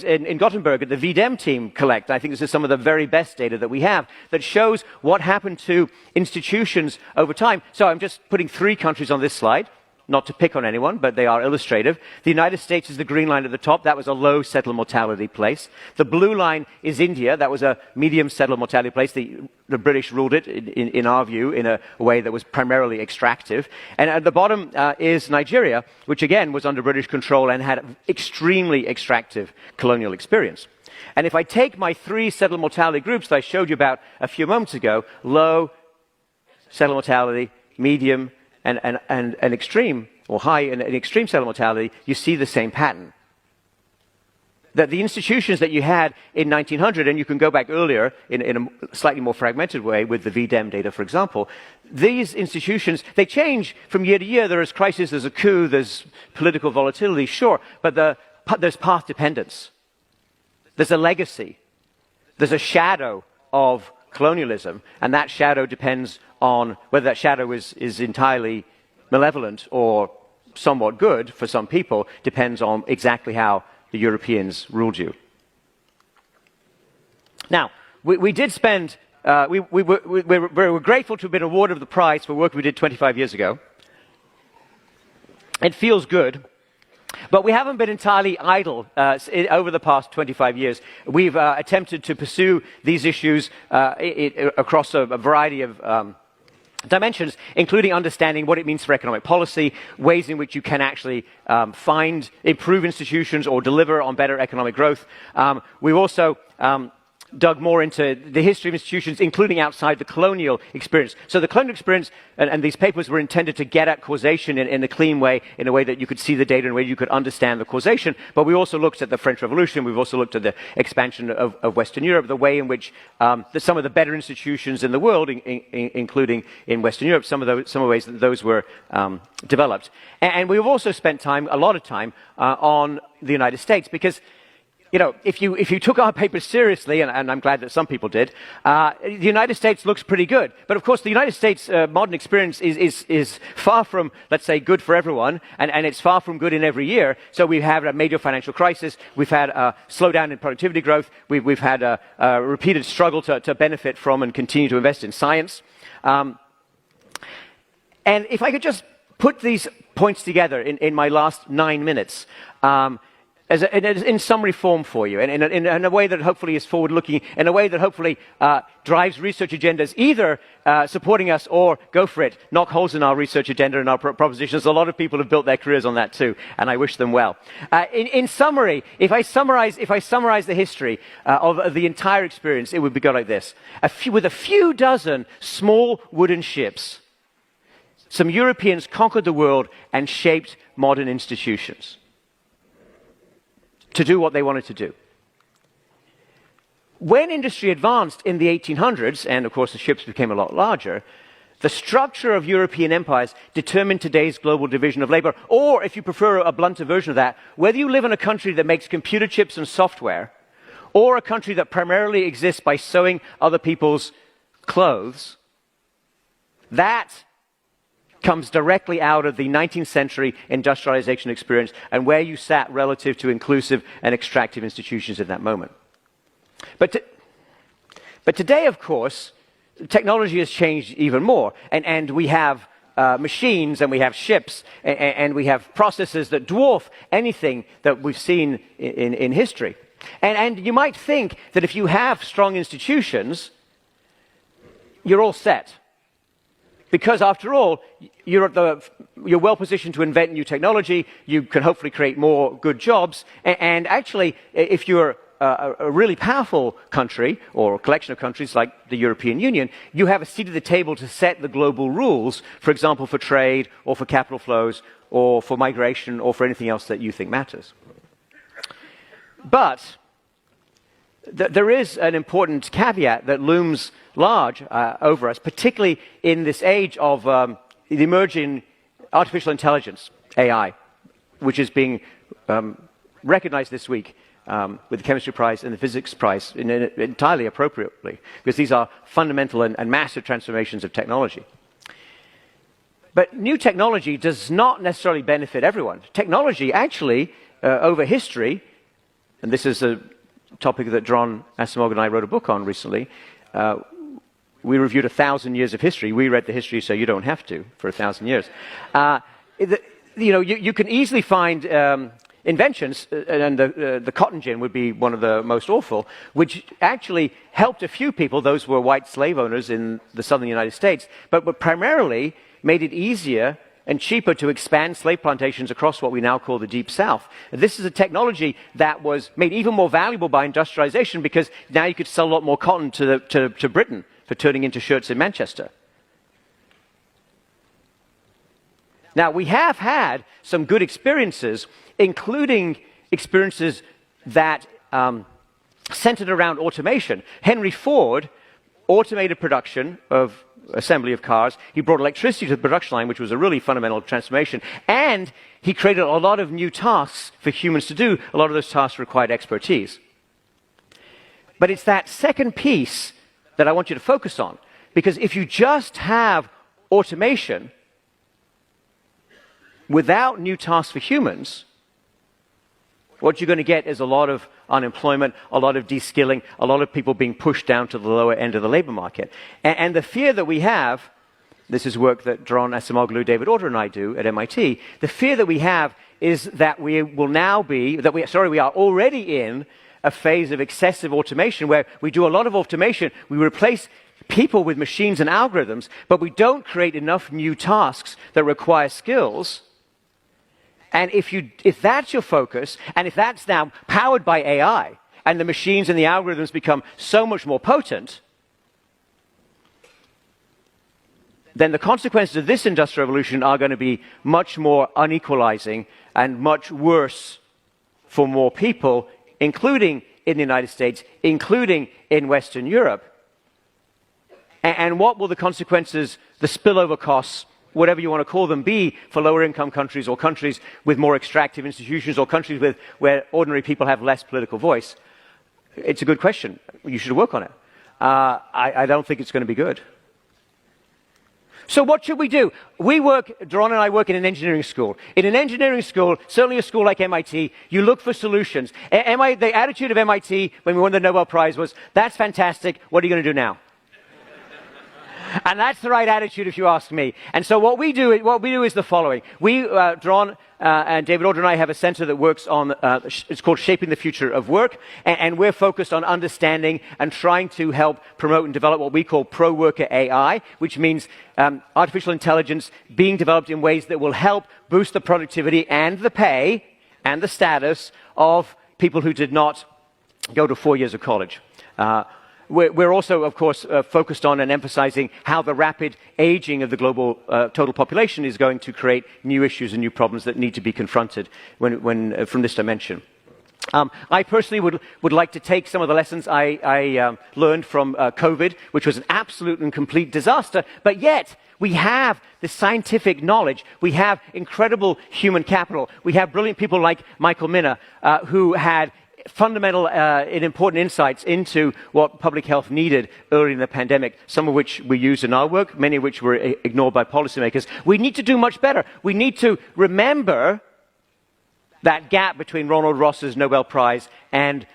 in Gothenburg at the VDEM team collect. I think this is some of the very best data that we have that shows what happened to institutions over time. So I'm just putting 3 countries on this slide. Not to pick on anyone, but they are illustrative. The United States is the green line at the top. That was a low settled mortality place. The blue line is India. That was a medium settled mortality place. The British ruled it, in our view, in a way that was primarily extractive. And at the bottom is Nigeria, which again was under British control and had extremely extractive colonial experience. And if I take my 3 settled mortality groups that I showed you about a few moments ago, low settled mortality, medium, and extreme, or high and extreme settled mortality, you see the same pattern. That the institutions that you had in 1900, and you can go back earlier in a slightly more fragmented way with the VDEM data, for example, these institutions, they change from year to year. There is crisis, there's a coup, there's political volatility, sure, but there's path dependence. There's a legacy. There's a shadow of colonialism, and that shadow depends on whether that shadow is entirely malevolent or somewhat good for some people, depends on exactly how the Europeans ruled you. Now, we did spend, we were grateful to have been awarded the prize for work we did 25 years ago. It feels good. But we haven't been entirely idle over the past 25 years. We've attempted to pursue these issues across a variety of dimensions, including understanding what it means for economic policy, ways in which you can actually improve institutions or deliver on better economic growth. We've also dug more into the history of institutions, including outside the colonial experience. So the colonial experience and these papers were intended to get at causation in a clean way, in a way that you could see the data, in a way you could understand the causation. But we also looked at the French Revolution. We've also looked at the expansion of Western Europe, the way in which some of the better institutions in the world, including in Western Europe, some of the ways that those were developed. And we've also spent a lot of time on the United States, because if you took our papers seriously, and I'm glad that some people did, the United States looks pretty good. But of course, the United States modern experience is far from, let's say, good for everyone, and it's far from good in every year. So we've had a major financial crisis, we've had a slowdown in productivity growth, we've had a repeated struggle to benefit from and continue to invest in science. And if I could just put these points together in my last 9 minutes, in summary form for you, and in a way that hopefully is forward-looking, in a way that hopefully drives research agendas, either supporting us or, go for it, knock holes in our research agenda and our propositions. A lot of people have built their careers on that too, and I wish them well. In summary, if I summarize the history of the entire experience, it would go like this. With a few dozen small wooden ships, some Europeans conquered the world and shaped modern institutions to do what they wanted to do. When industry advanced in the 1800s, and of course the ships became a lot larger, The structure of European empires determined today's global division of labor, or if you prefer a blunter version of that, whether you live in a country that makes computer chips and software, or a country that primarily exists by sewing other people's clothes, that comes directly out of the 19th century industrialization experience and where you sat relative to inclusive and extractive institutions in that moment. But today, of course, technology has changed even more, and we have machines, and we have ships, and we have processes that dwarf anything that we've seen in history. And you might think that if you have strong institutions, you're all set. Because after all, you're well positioned to invent new technology, you can hopefully create more good jobs, and actually, if you're a really powerful country, or a collection of countries like the European Union, you have a seat at the table to set the global rules, for example, for trade, or for capital flows, or for migration, or for anything else that you think matters. But there is an important caveat that looms large over us, particularly in this age of the emerging artificial intelligence, AI, which is being recognized this week with the Chemistry Prize and the Physics Prize entirely appropriately, because these are fundamental and massive transformations of technology. But new technology does not necessarily benefit everyone. Technology actually, over history, and this is a topic that Dron Asimov and I wrote a book on recently, we reviewed 1,000 years of history. We read the history so you don't have to for 1,000 years. You can easily find inventions, and the cotton gin would be one of the most awful, which actually helped a few people, those were white slave owners in the southern United States, but primarily made it easier and cheaper to expand slave plantations across what we now call the Deep South. This is a technology that was made even more valuable by industrialization, because now you could sell a lot more cotton to Britain for turning into shirts in Manchester. Now, we have had some good experiences, including experiences that centered around automation. Henry Ford automated production of assembly of cars. He brought electricity to the production line, which was a really fundamental transformation. And he created a lot of new tasks for humans to do. A lot of those tasks required expertise. But it's that second piece that I want you to focus on. Because if you just have automation without new tasks for humans, what you're going to get is a lot of unemployment, a lot of de-skilling, a lot of people being pushed down to the lower end of the labor market. And the fear that we have, this is work that Dron Asimoglu, David Order, and I do at MIT, the fear that we have is that we are already in a phase of excessive automation where we do a lot of automation, we replace people with machines and algorithms, but we don't create enough new tasks that require skills. And if that's your focus, and if that's now powered by AI, and the machines and the algorithms become so much more potent, then the consequences of this industrial revolution are going to be much more unequalizing and much worse for more people, including in the United States, including in Western Europe. And what will the consequences, the spillover costs, whatever you want to call them, be for lower income countries, or countries with more extractive institutions, or countries where ordinary people have less political voice? It's a good question. You should work on it. I don't think it's going to be good. So what should we do? Dron and I work in an engineering school. In an engineering school, certainly a school like MIT, you look for solutions. The attitude of MIT when we won the Nobel Prize was, that's fantastic, what are you going to do now? And that's the right attitude, if you ask me. And so what we do is the following. Dron and David Order and I have a center that works on, it's called Shaping the Future of Work, and we're focused on understanding and trying to help promote and develop what we call pro-worker AI, which means artificial intelligence being developed in ways that will help boost the productivity and the pay and the status of people who did not go to 4 years of college. We're also, of course, focused on and emphasizing how the rapid aging of the global total population is going to create new issues and new problems that need to be confronted from this dimension. I personally would like to take some of the lessons I learned from COVID, which was an absolute and complete disaster, but yet we have the scientific knowledge, we have incredible human capital, we have brilliant people like Michael Minner, who had fundamental and important insights into what public health needed early in the pandemic, some of which we use in our work, many of which were ignored by policymakers. We need to do much better. We need to remember that gap between Ronald Ross's Nobel Prize and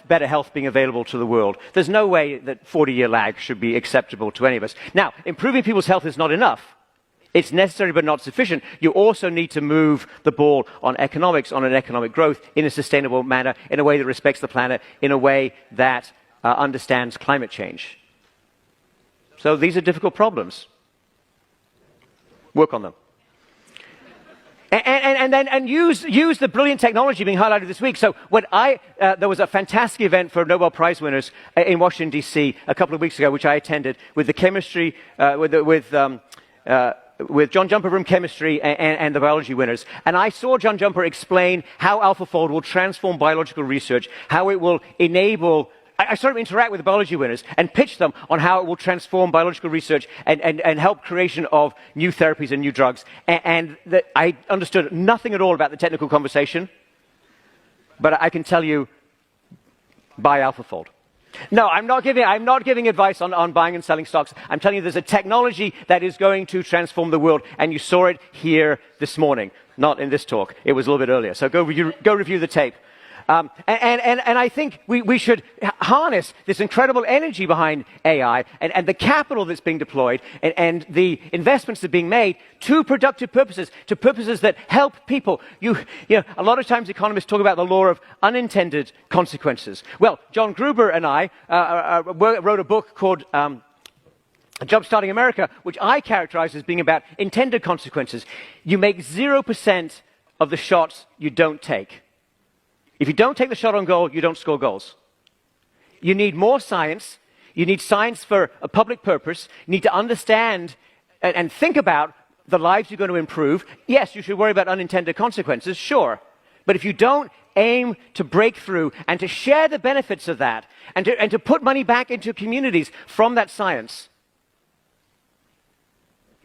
better health being available to the world. There's no way that 40-year lag should be acceptable to any of us. Now, improving people's health is not enough. It's necessary but not sufficient. You also need to move the ball on economics, on an economic growth, in a sustainable manner, in a way that respects the planet, in a way that understands climate change. So these are difficult problems. Work on them. And use the brilliant technology being highlighted this week. So when there was a fantastic event for Nobel Prize winners in Washington, D.C. a couple of weeks ago, which I attended, with the chemistry, with John Jumper from chemistry and the biology winners. And I saw John Jumper explain how AlphaFold will transform biological research, how it will enable... I started to interact with the biology winners and pitch them on how it will transform biological research and help creation of new therapies and new drugs. And I understood nothing at all about the technical conversation, but I can tell you, buy AlphaFold. No, I'm not giving advice on buying and selling stocks. I'm telling you there's a technology that is going to transform the world, and you saw it here this morning, not in this talk. It was a little bit earlier. So go review the tape. And I think we should harness this incredible energy behind AI and the capital that's being deployed and the investments that are being made to productive purposes, to purposes that help people. You know, a lot of times economists talk about the law of unintended consequences. Well, John Gruber and I wrote a book called Jumpstarting America, which I characterize as being about intended consequences. You make 0% of the shots you don't take. If you don't take the shot on goal, you don't score goals. You need more science. You need science for a public purpose. You need to understand and think about the lives you're going to improve. Yes, you should worry about unintended consequences, sure. But if you don't aim to break through and to share the benefits of that and to put money back into communities from that science,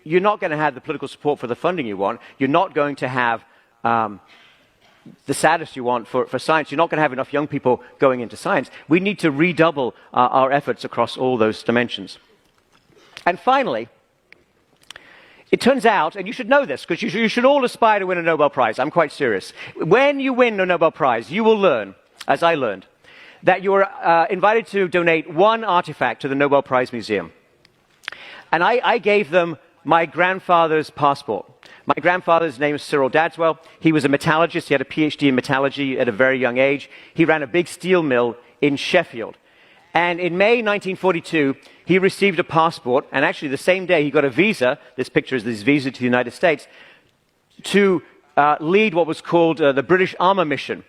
you're not going to have the political support for the funding you want. You're not going to have... the status you want for science. You're not going to have enough young people going into science. We need to redouble our efforts across all those dimensions. And finally, it turns out, and you should know this, because you should all aspire to win a Nobel Prize. I'm quite serious. When you win a Nobel Prize, you will learn, as I learned, that you're invited to donate one artifact to the Nobel Prize Museum. And I gave them my grandfather's passport. My grandfather's name is Cyril Dadswell. He was a metallurgist. He had a PhD in metallurgy at a very young age. He ran a big steel mill in Sheffield. And in May 1942, he received a passport, and actually the same day he got a visa, this picture is his visa to the United States, to lead what was called the British Armour Mission.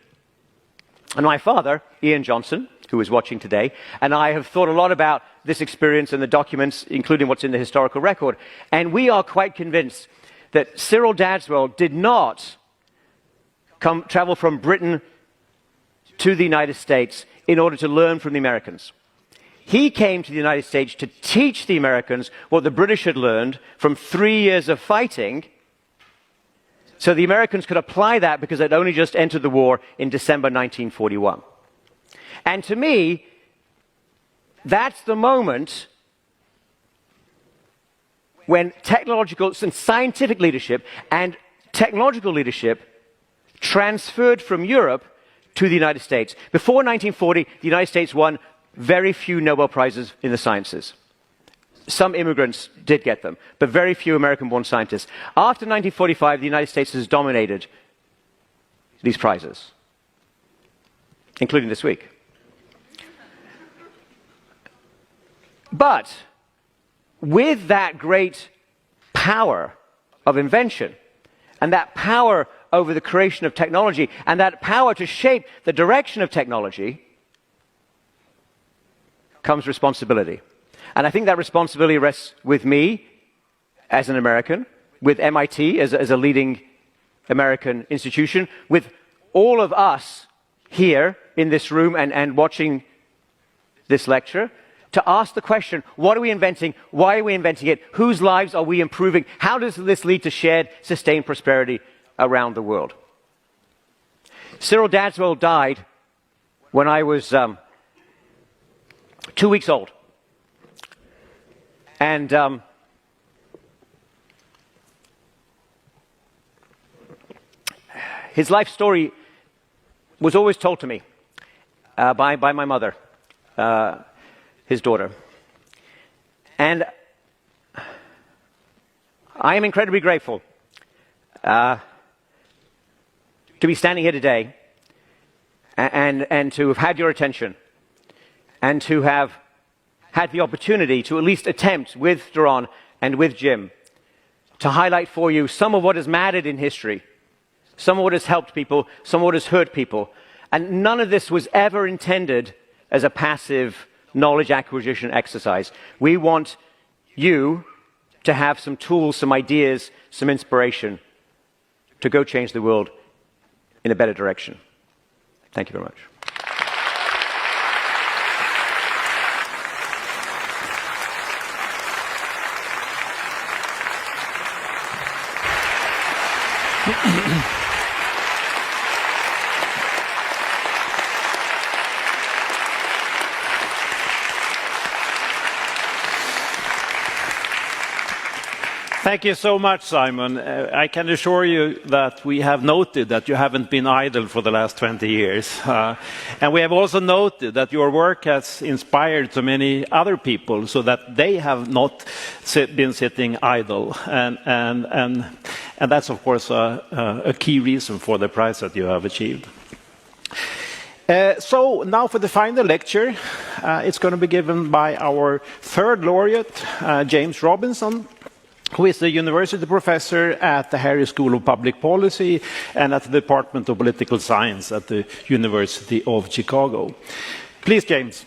And my father, Ian Johnson, who is watching today, and I have thought a lot about this experience and the documents, including what's in the historical record. And we are quite convinced that Cyril Dadswell did not travel from Britain to the United States in order to learn from the Americans. He came to the United States to teach the Americans what the British had learned from 3 years of fighting, so the Americans could apply that because they'd only just entered the war in December 1941. And to me, that's the moment when technological and scientific leadership and technological leadership transferred from Europe to the United States. Before 1940, the United States won very few Nobel Prizes in the sciences. Some immigrants did get them, but very few American-born scientists. After 1945, the United States has dominated these prizes, including this week. But with that great power of invention and that power over the creation of technology and that power to shape the direction of technology comes responsibility. And I think that responsibility rests with me as an American, with MIT as a leading American institution, with all of us here in this room and watching this lecture to ask the question, what are we inventing? Why are we inventing it? Whose lives are we improving? How does this lead to shared, sustained prosperity around the world? Cyril Dadswell died when I was 2 weeks old. And his life story was always told to me by my mother, his daughter. And I am incredibly grateful to be standing here today and to have had your attention and to have had the opportunity to at least attempt with Duran and with Jim to highlight for you some of what has mattered in history, some of what has helped people, some of what has hurt people. And none of this was ever intended as a passive knowledge acquisition exercise. We want you to have some tools, some ideas, some inspiration to go change the world in a better direction. Thank you very much. Thank you so much, Simon. I can assure you that we have noted that you haven't been idle for the last 20 years. And we have also noted that your work has inspired so many other people so that they have not been sitting idle. And that's, of course, a key reason for the prize that you have achieved. So now for the final lecture, it's going to be given by our third laureate, James Robinson, who is a university professor at the Harris School of Public Policy and at the Department of Political Science at the University of Chicago. Please, James.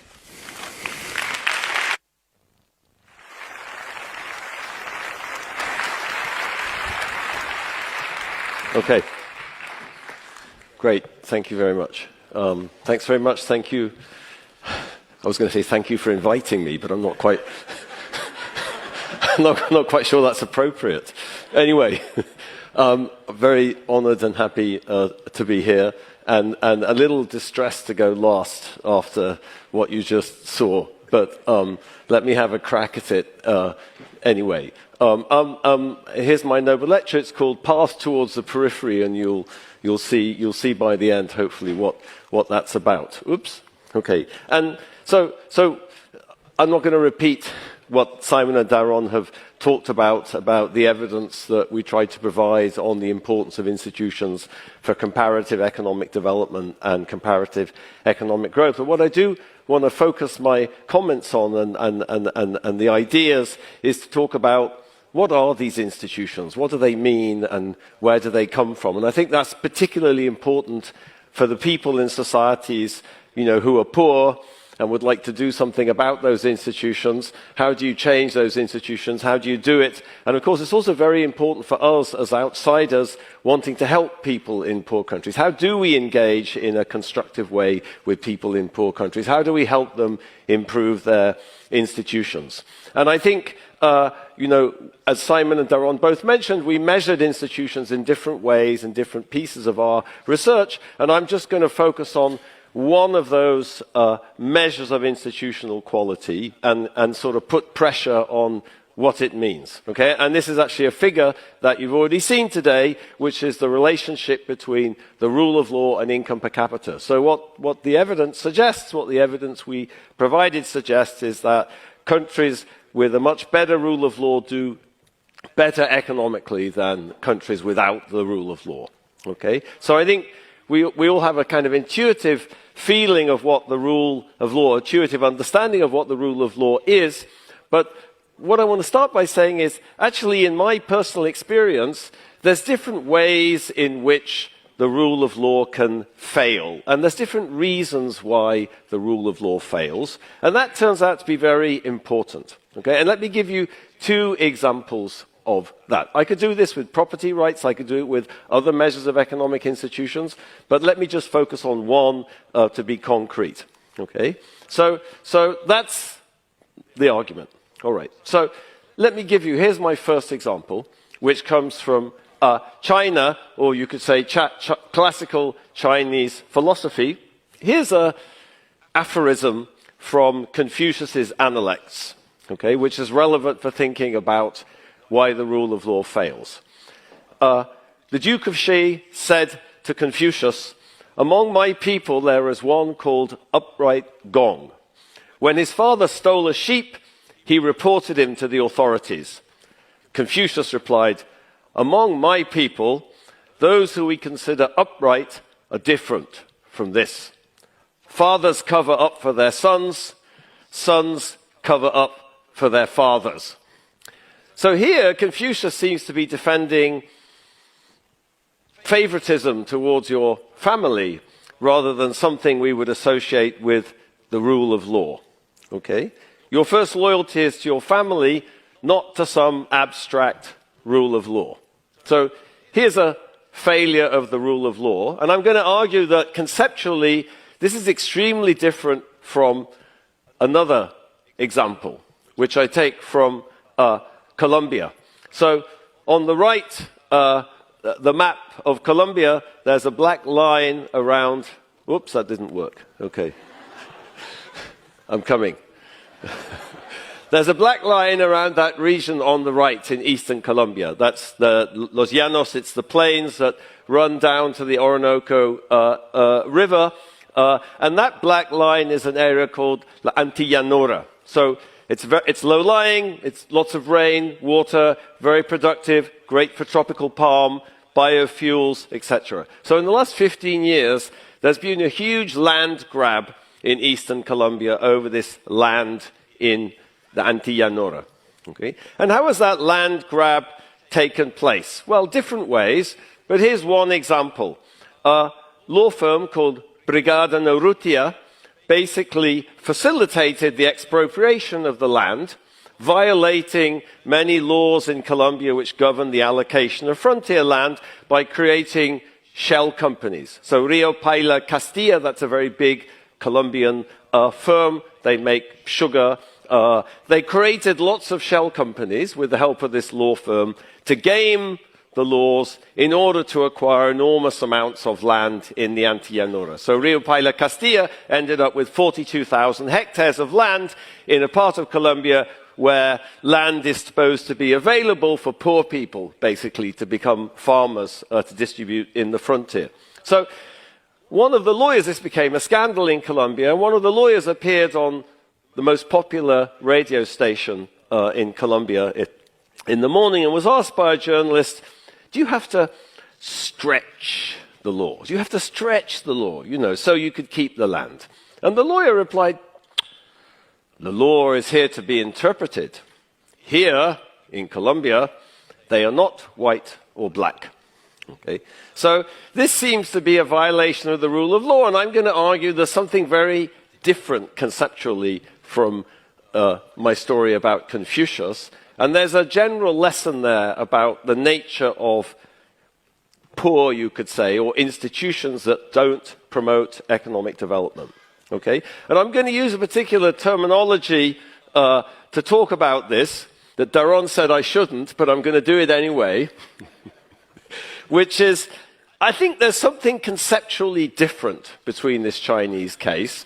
Okay. Great. Thank you very much. Thanks very much. Thank you. I was going to say thank you for inviting me, but I'm not quite... I'm not quite sure that's appropriate. Anyway, very honoured and happy to be here, and a little distressed to go last after what you just saw. But let me have a crack at it anyway. Here's my noble lecture. It's called "Path Towards the Periphery," and you'll see by the end, hopefully, what that's about. Oops. Okay. And so I'm not going to repeat what Simon and Daron have talked about the evidence that we try to provide on the importance of institutions for comparative economic development and comparative economic growth. But what I do want to focus my comments on and the ideas is to talk about what are these institutions, what do they mean, and where do they come from? And I think that's particularly important for the people in societies, who are poor and would like to do something about those institutions. How do you change those institutions? How do you do it? And of course, it's also very important for us as outsiders wanting to help people in poor countries. How do we engage in a constructive way with people in poor countries? How do we help them improve their institutions? And I think, as Simon and Daron both mentioned, we measured institutions in different ways in different pieces of our research. And I'm just going to focus on one of those measures of institutional quality and sort of put pressure on what it means. Okay? And this is actually a figure that you've already seen today, which is the relationship between the rule of law and income per capita. So what the evidence suggests, what the evidence we provided suggests, is that countries with a much better rule of law do better economically than countries without the rule of law. Okay? So I think we all have a kind of intuitive feeling of what the rule of law, intuitive understanding of what the rule of law is. But what I want to start by saying is, actually, in my personal experience, there's different ways in which the rule of law can fail. And there's different reasons why the rule of law fails. And that turns out to be very important. Okay? And let me give you two examples of that. I could do this with property rights, I could do it with other measures of economic institutions, but let me just focus on one to be concrete. Okay? So that's the argument. All right. So let me give you, here's my first example, which comes from China, or you could say classical Chinese philosophy. Here's an aphorism from Confucius's Analects, okay, which is relevant for thinking about why the rule of law fails. The Duke of Shi said to Confucius, "Among my people there is one called Upright Gong. When his father stole a sheep, he reported him to the authorities." Confucius replied, "Among my people, those who we consider upright are different from this. Fathers cover up for their sons, sons cover up for their fathers." So here, Confucius seems to be defending favoritism towards your family rather than something we would associate with the rule of law. Okay? Your first loyalty is to your family, not to some abstract rule of law. So here's a failure of the rule of law, and I'm going to argue that conceptually this is extremely different from another example, which I take from Colombia. So on the right, the map of Colombia, there's a black line around, whoops, that didn't work. Okay. I'm coming. There's a black line around that region on the right in eastern Colombia. That's the Los Llanos, it's the plains that run down to the Orinoco River. And that black line is an area called La Antillanora. So it's low-lying, it's lots of rain, water, very productive, great for tropical palm, biofuels, etc. So in the last 15 years, there's been a huge land grab in eastern Colombia over this land in the Antillanora. Okay? And how has that land grab taken place? Well, different ways, but here's one example. A law firm called Brigada Norrutia basically facilitated the expropriation of the land, violating many laws in Colombia which govern the allocation of frontier land by creating shell companies. So Rio Paila Castilla, that's a very big Colombian firm. They make sugar. They created lots of shell companies with the help of this law firm to game the laws in order to acquire enormous amounts of land in the Antillanora. So Rio Paila Castilla ended up with 42,000 hectares of land in a part of Colombia where land is supposed to be available for poor people, basically, to become farmers to distribute in the frontier. So one of the lawyers, this became a scandal in Colombia, and one of the lawyers appeared on the most popular radio station in Colombia in the morning and was asked by a journalist, do you have to stretch the law? Do you have to stretch the law, you know, so you could keep the land? And the lawyer replied, the law is here to be interpreted. Here, in Colombia, they are not white or black. Okay? So this seems to be a violation of the rule of law, and I'm going to argue there's something very different conceptually from my story about Confucius, and there's a general lesson there about the nature of poor, you could say, or institutions that don't promote economic development. Okay? And I'm going to use a particular terminology to talk about this that Daron said I shouldn't, but I'm going to do it anyway, which is, I think there's something conceptually different between this Chinese case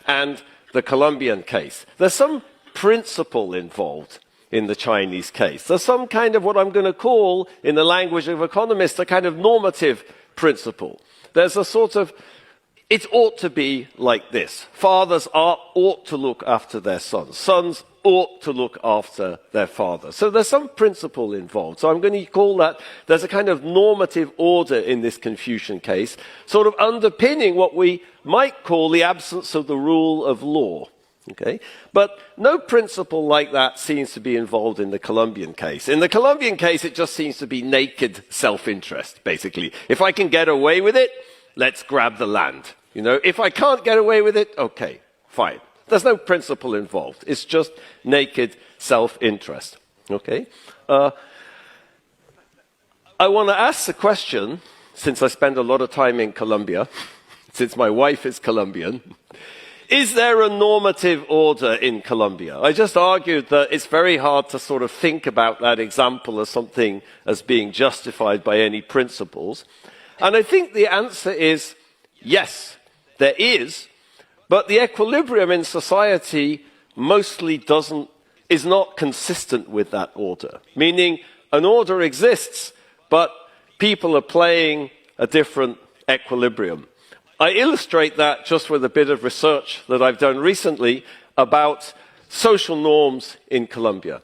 and the Colombian case. There's some principle involved in the Chinese case. There's some kind of what I'm going to call, in the language of economists, a kind of normative principle. There's a sort of, it ought to be like this. Fathers ought to look after their sons. Sons ought to look after their fathers. So there's some principle involved. So I'm going to call that, there's a kind of normative order in this Confucian case, sort of underpinning what we might call the absence of the rule of law. Okay? But no principle like that seems to be involved in the Colombian case. In the Colombian case, it just seems to be naked self-interest, basically. If I can get away with it, let's grab the land. You know, if I can't get away with it, okay, fine. There's no principle involved. It's just naked self-interest. Okay? I want to ask the question, since I spend a lot of time in Colombia, since my wife is Colombian, is there a normative order in Colombia? I just argued that it's very hard to sort of think about that example as something as being justified by any principles. And I think the answer is yes, there is, but the equilibrium in society mostly is not consistent with that order, meaning an order exists, but people are playing a different equilibrium. I illustrate that just with a bit of research that I've done recently about social norms in Colombia.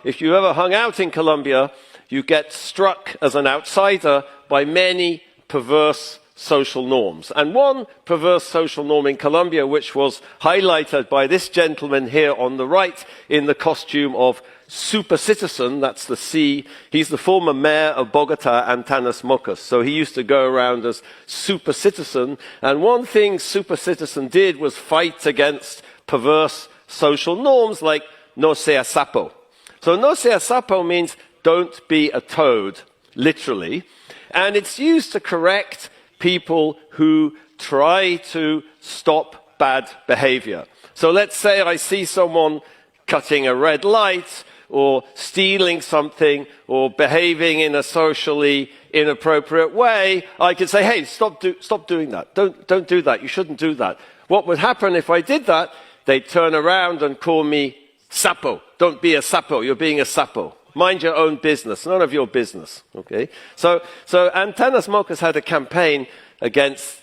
If you ever hung out in Colombia, you get struck as an outsider by many perverse social norms. And one perverse social norm in Colombia, which was highlighted by this gentleman here on the right in the costume of super citizen, that's the C. He's the former mayor of Bogota, Antanas Mocus. So he used to go around as super citizen. And one thing super citizen did was fight against perverse social norms like no sea sapo. So no sea sapo means don't be a toad, literally. And it's used to correct people who try to stop bad behavior. So let's say I see someone cutting a red light or stealing something or behaving in a socially inappropriate way. I could say, hey, stop doing that. Don't do that. You shouldn't do that. What would happen if I did that? They'd turn around and call me sapo. Don't be a sapo. You're being a sapo. Mind your own business, none of your business, okay? So Antanas Mocus had a campaign against,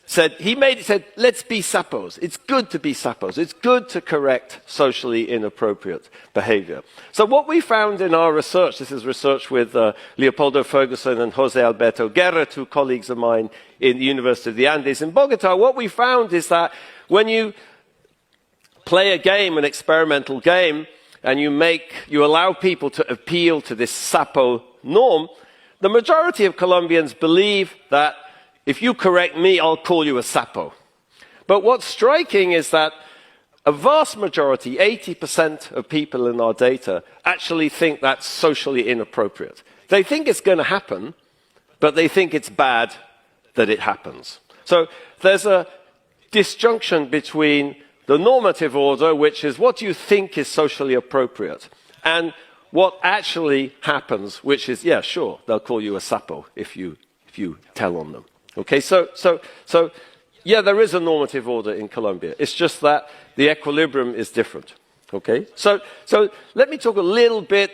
said, let's be sapos. It's good to be sapos. It's good to correct socially inappropriate behavior. So what we found in our research, this is research with Leopoldo Ferguson and Jose Alberto Guerra, two colleagues of mine in the University of the Andes in Bogota, what we found is that when you play a game, an experimental game, and you allow people to appeal to this sapo norm, the majority of Colombians believe that if you correct me, I'll call you a sapo. But what's striking is that a vast majority, 80% of people in our data, actually think that's socially inappropriate. They think it's going to happen, but they think it's bad that it happens. So there's a disjunction between the normative order, which is what you think is socially appropriate, and what actually happens, which is, yeah, sure, they'll call you a sapo if you tell on them. Okay, so yeah, there is a normative order in Colombia. It's just that the equilibrium is different. Okay, so let me talk a little bit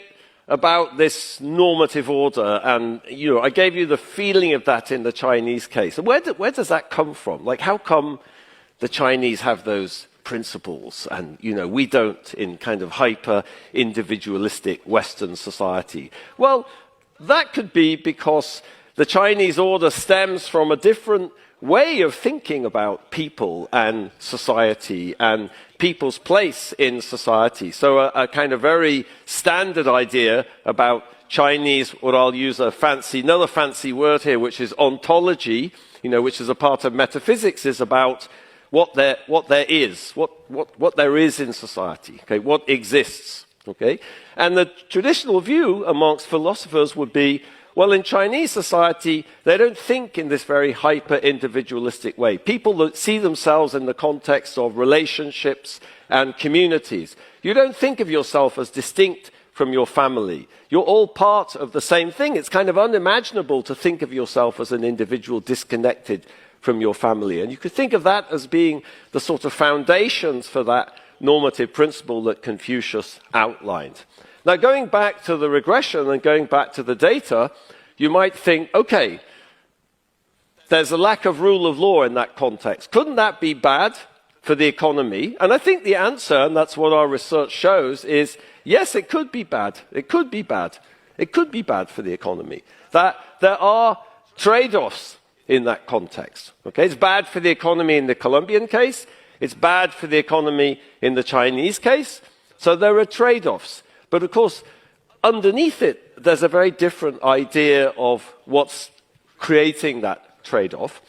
about this normative order, and I gave you the feeling of that in the Chinese case. Where does that come from? Like, how come the Chinese have those principles and we don't in kind of hyper individualistic Western society? Well, that could be because the Chinese order stems from a different way of thinking about people and society and people's place in society. So a kind of very standard idea about Chinese, what I'll use another fancy word here, which is ontology, which is a part of metaphysics, is about what there is in society, okay, what exists, okay? And the traditional view amongst philosophers would be, well, in Chinese society, they don't think in this very hyper-individualistic way. People that see themselves in the context of relationships and communities. You don't think of yourself as distinct from your family. You're all part of the same thing. It's kind of unimaginable to think of yourself as an individual disconnected from your family. And you could think of that as being the sort of foundations for that normative principle that Confucius outlined. Now, going back to the regression and going back to the data, you might think, okay, there's a lack of rule of law in that context. Couldn't that be bad for the economy? And I think the answer, and that's what our research shows, is yes, it could be bad. It could be bad. It could be bad for the economy. That there are trade-offs in that context. Okay? It's bad for the economy in the Colombian case. It's bad for the economy in the Chinese case. So there are trade-offs. But of course, underneath it, there's a very different idea of what's creating that trade-off.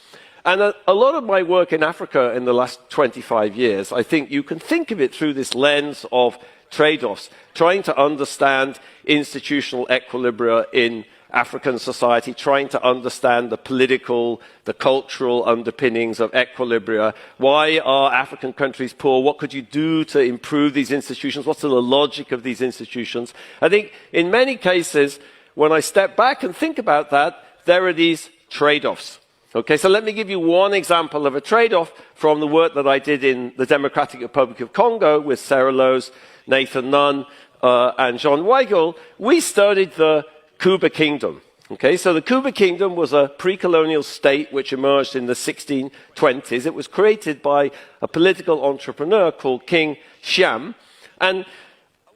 And a lot of my work in Africa in the last 25 years, I think you can think of it through this lens of trade-offs, trying to understand institutional equilibria in African society, trying to understand the political, the cultural underpinnings of equilibria. Why are African countries poor? What could you do to improve these institutions? What's the logic of these institutions? I think in many cases, when I step back and think about that, there are these trade-offs. Okay, so let me give you one example of a trade-off from the work that I did in the Democratic Republic of Congo with Sarah Lowe's, Nathan Nunn, and John Weigel. We studied the Kuba Kingdom. Okay, so the Kuba Kingdom was a pre-colonial state which emerged in the 1620s. It was created by a political entrepreneur called King Siam. And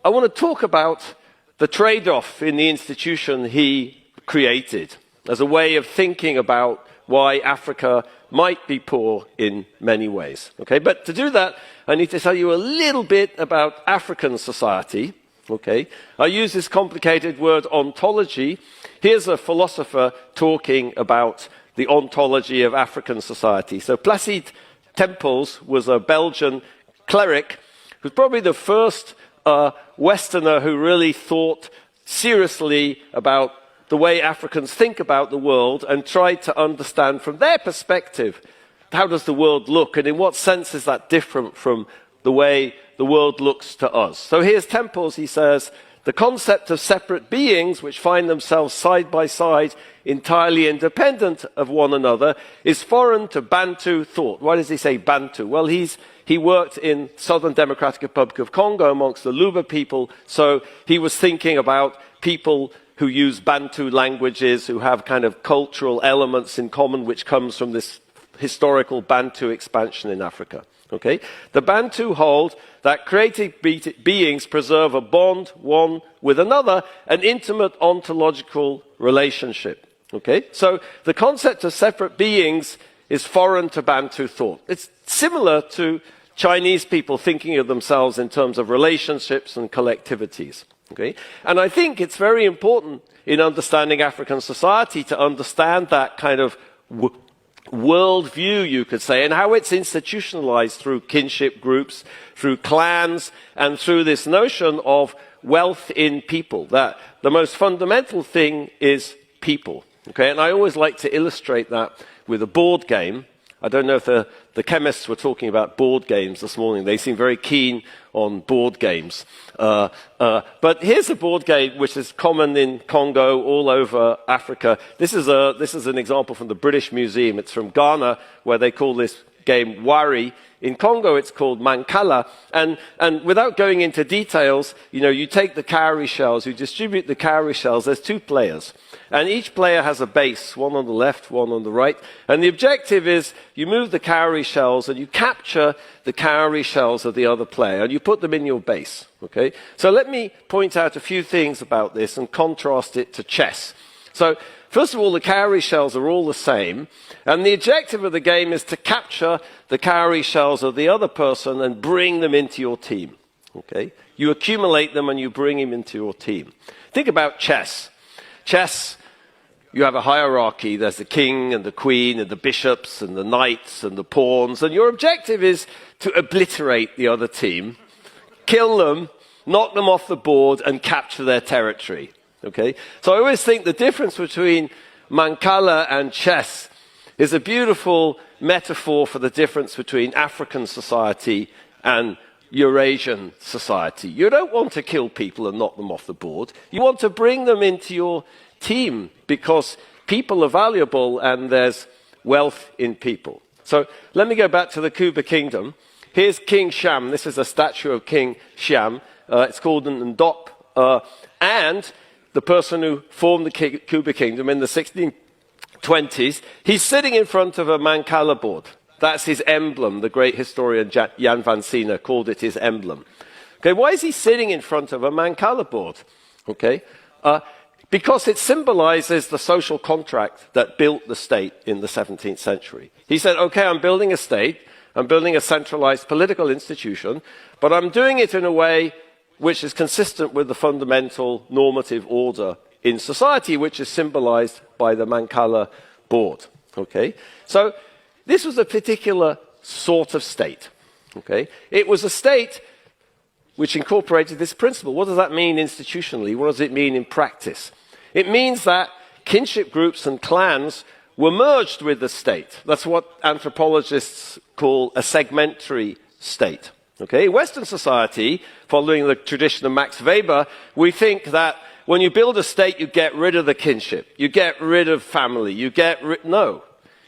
I want to talk about the trade-off in the institution he created as a way of thinking about why Africa might be poor in many ways. Okay, but to do that, I need to tell you a little bit about African society. Okay, I use this complicated word ontology. Here's a philosopher talking about the ontology of African society. So Placide Tempels was a Belgian cleric who's probably the first Westerner who really thought seriously about the way Africans think about the world and tried to understand from their perspective, how does the world look and in what sense is that different from the way the world looks to us? So here's Temples, he says, the concept of separate beings which find themselves side by side, entirely independent of one another, is foreign to Bantu thought. Why does he say Bantu? Well, he worked in Southern Democratic Republic of Congo amongst the Luba people, so he was thinking about people who use Bantu languages, who have kind of cultural elements in common, which comes from this historical Bantu expansion in Africa. Okay? The Bantu hold that creative beings preserve a bond one with another, an intimate ontological relationship. Okay? So the concept of separate beings is foreign to Bantu thought. It's similar to Chinese people thinking of themselves in terms of relationships and collectivities. Okay? And I think it's very important in understanding African society to understand that kind of worldview, you could say, and how it's institutionalized through kinship groups, through clans, and through this notion of wealth in people, that the most fundamental thing is people. Okay? And I always like to illustrate that with a board game. I don't know if the chemists were talking about board games this morning. They seem very keen on board games. But here's a board game which is common in Congo, all over Africa. This is an example from the British Museum. It's from Ghana, where they call this game Wari. In Congo, it's called Mancala. And without going into details, you take the cowrie shells, you distribute the cowrie shells. There's two players. And each player has a base, one on the left, one on the right. And the objective is you move the cowrie shells and you capture the cowrie shells of the other player and you put them in your base. Okay? So let me point out a few things about this and contrast it to chess. So first of all, the cowrie shells are all the same. And the objective of the game is to capture the cowrie shells of the other person and bring them into your team. Okay? You accumulate them and you bring them into your team. Think about chess. Chess, you have a hierarchy. There's the king and the queen and the bishops and the knights and the pawns. And your objective is to obliterate the other team, kill them, knock them off the board, and capture their territory. Okay? So I always think the difference between Mancala and chess is a beautiful metaphor for the difference between African society and Eurasian society. You don't want to kill people and knock them off the board. You want to bring them into your team because people are valuable and there's wealth in people. So let me go back to the Kuba Kingdom. Here's King Siam. This is a statue of King Siam. It's called an Ndop. And the person who formed the Kuba Kingdom in the 1620s, he's sitting in front of a Mancala board. That's his emblem. The great historian Jan van Sina called it his emblem. Okay, why is he sitting in front of a Mancala board? Okay, because it symbolizes the social contract that built the state in the 17th century. He said, okay, I'm building a state, I'm building a centralized political institution, but I'm doing it in a way which is consistent with the fundamental normative order in society, which is symbolized by the Mancala board. Okay, so this was a particular sort of state. Okay? It was a state which incorporated this principle. What does that mean institutionally? What does it mean in practice? It means that kinship groups and clans were merged with the state. That's what anthropologists call a segmentary state. Okay? In Western society, following the tradition of Max Weber, we think that when you build a state, you get rid of the kinship, you get rid of family, no,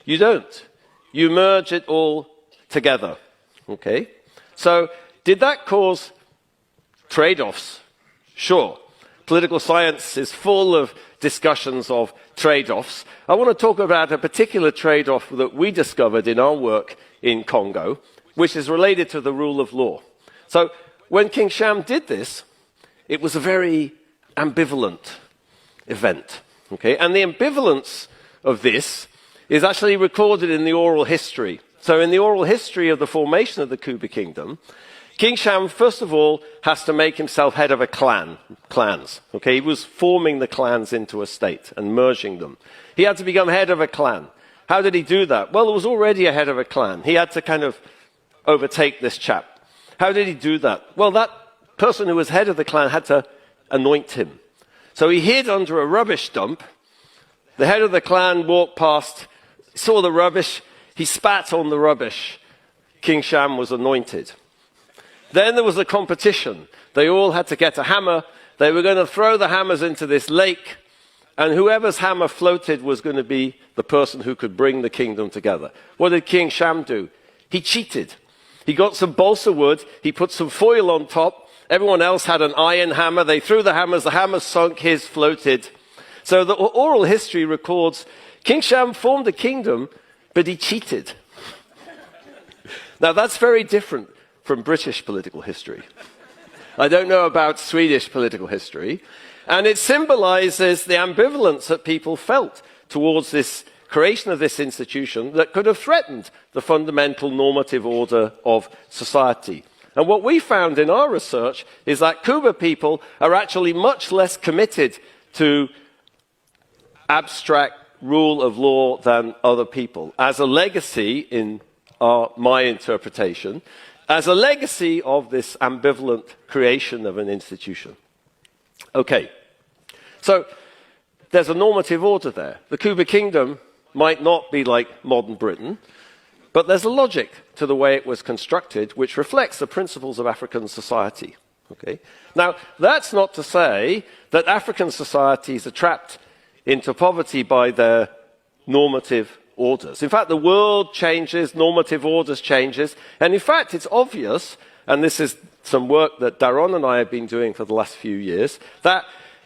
you don't. You merge it all together. Okay? So, did that cause trade-offs? Sure. Political science is full of discussions of trade-offs. I want to talk about a particular trade-off that we discovered in our work in Congo, which is related to the rule of law. So, when King Sham did this, it was a very ambivalent event. Okay? And the ambivalence of this is actually recorded in the oral history. So in the oral history of the formation of the Kuba kingdom, King Sham, first of all, has to make himself head of a clans. Okay? He was forming the clans into a state and merging them. He had to become head of a clan. How did he do that? Well, there was already a head of a clan. He had to kind of overtake this chap. How did he do that? Well, that person who was head of the clan had to anoint him. So he hid under a rubbish dump. The head of the clan walked past, saw the rubbish, he spat on the rubbish. King Sham was anointed. Then there was a competition. They all had to get a hammer. They were going to throw the hammers into this lake, and whoever's hammer floated was going to be the person who could bring the kingdom together. What did King Sham do? He cheated. He got some balsa wood, he put some foil on top. Everyone else had an iron hammer. They threw the hammers sunk, his floated. So the oral history records King Sham formed a kingdom, but he cheated. Now that's very different from British political history. I don't know about Swedish political history. And it symbolizes the ambivalence that people felt towards this creation of this institution that could have threatened the fundamental normative order of society. And what we found in our research is that Kuba people are actually much less committed to abstract rule of law than other people, as a legacy, in my interpretation, as a legacy of this ambivalent creation of an institution. Okay, so there's a normative order there. The Kuba kingdom might not be like modern Britain, but there's a logic to the way it was constructed which reflects the principles of African society. Okay? Now, that's not to say that African societies are trapped into poverty by their normative orders. In fact, the world changes, normative orders changes, and in fact, it's obvious, and this is some work that Daron and I have been doing for the last few years, that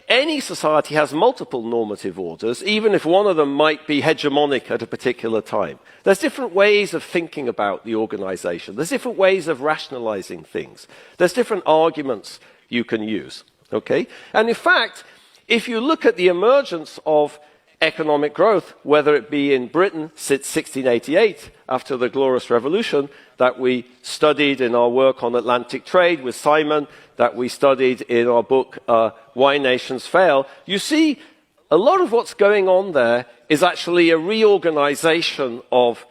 any society has multiple normative orders, even if one of them might be hegemonic at a particular time. There's different ways of thinking about the organization. There's different ways of rationalizing things. There's different arguments you can use. Okay? And in fact, if you look at the emergence of economic growth, whether it be in Britain since 1688, after the Glorious Revolution, that we studied in our work on Atlantic trade with Simon, that we studied in our book, Why Nations Fail, you see a lot of what's going on there is actually a reorganization of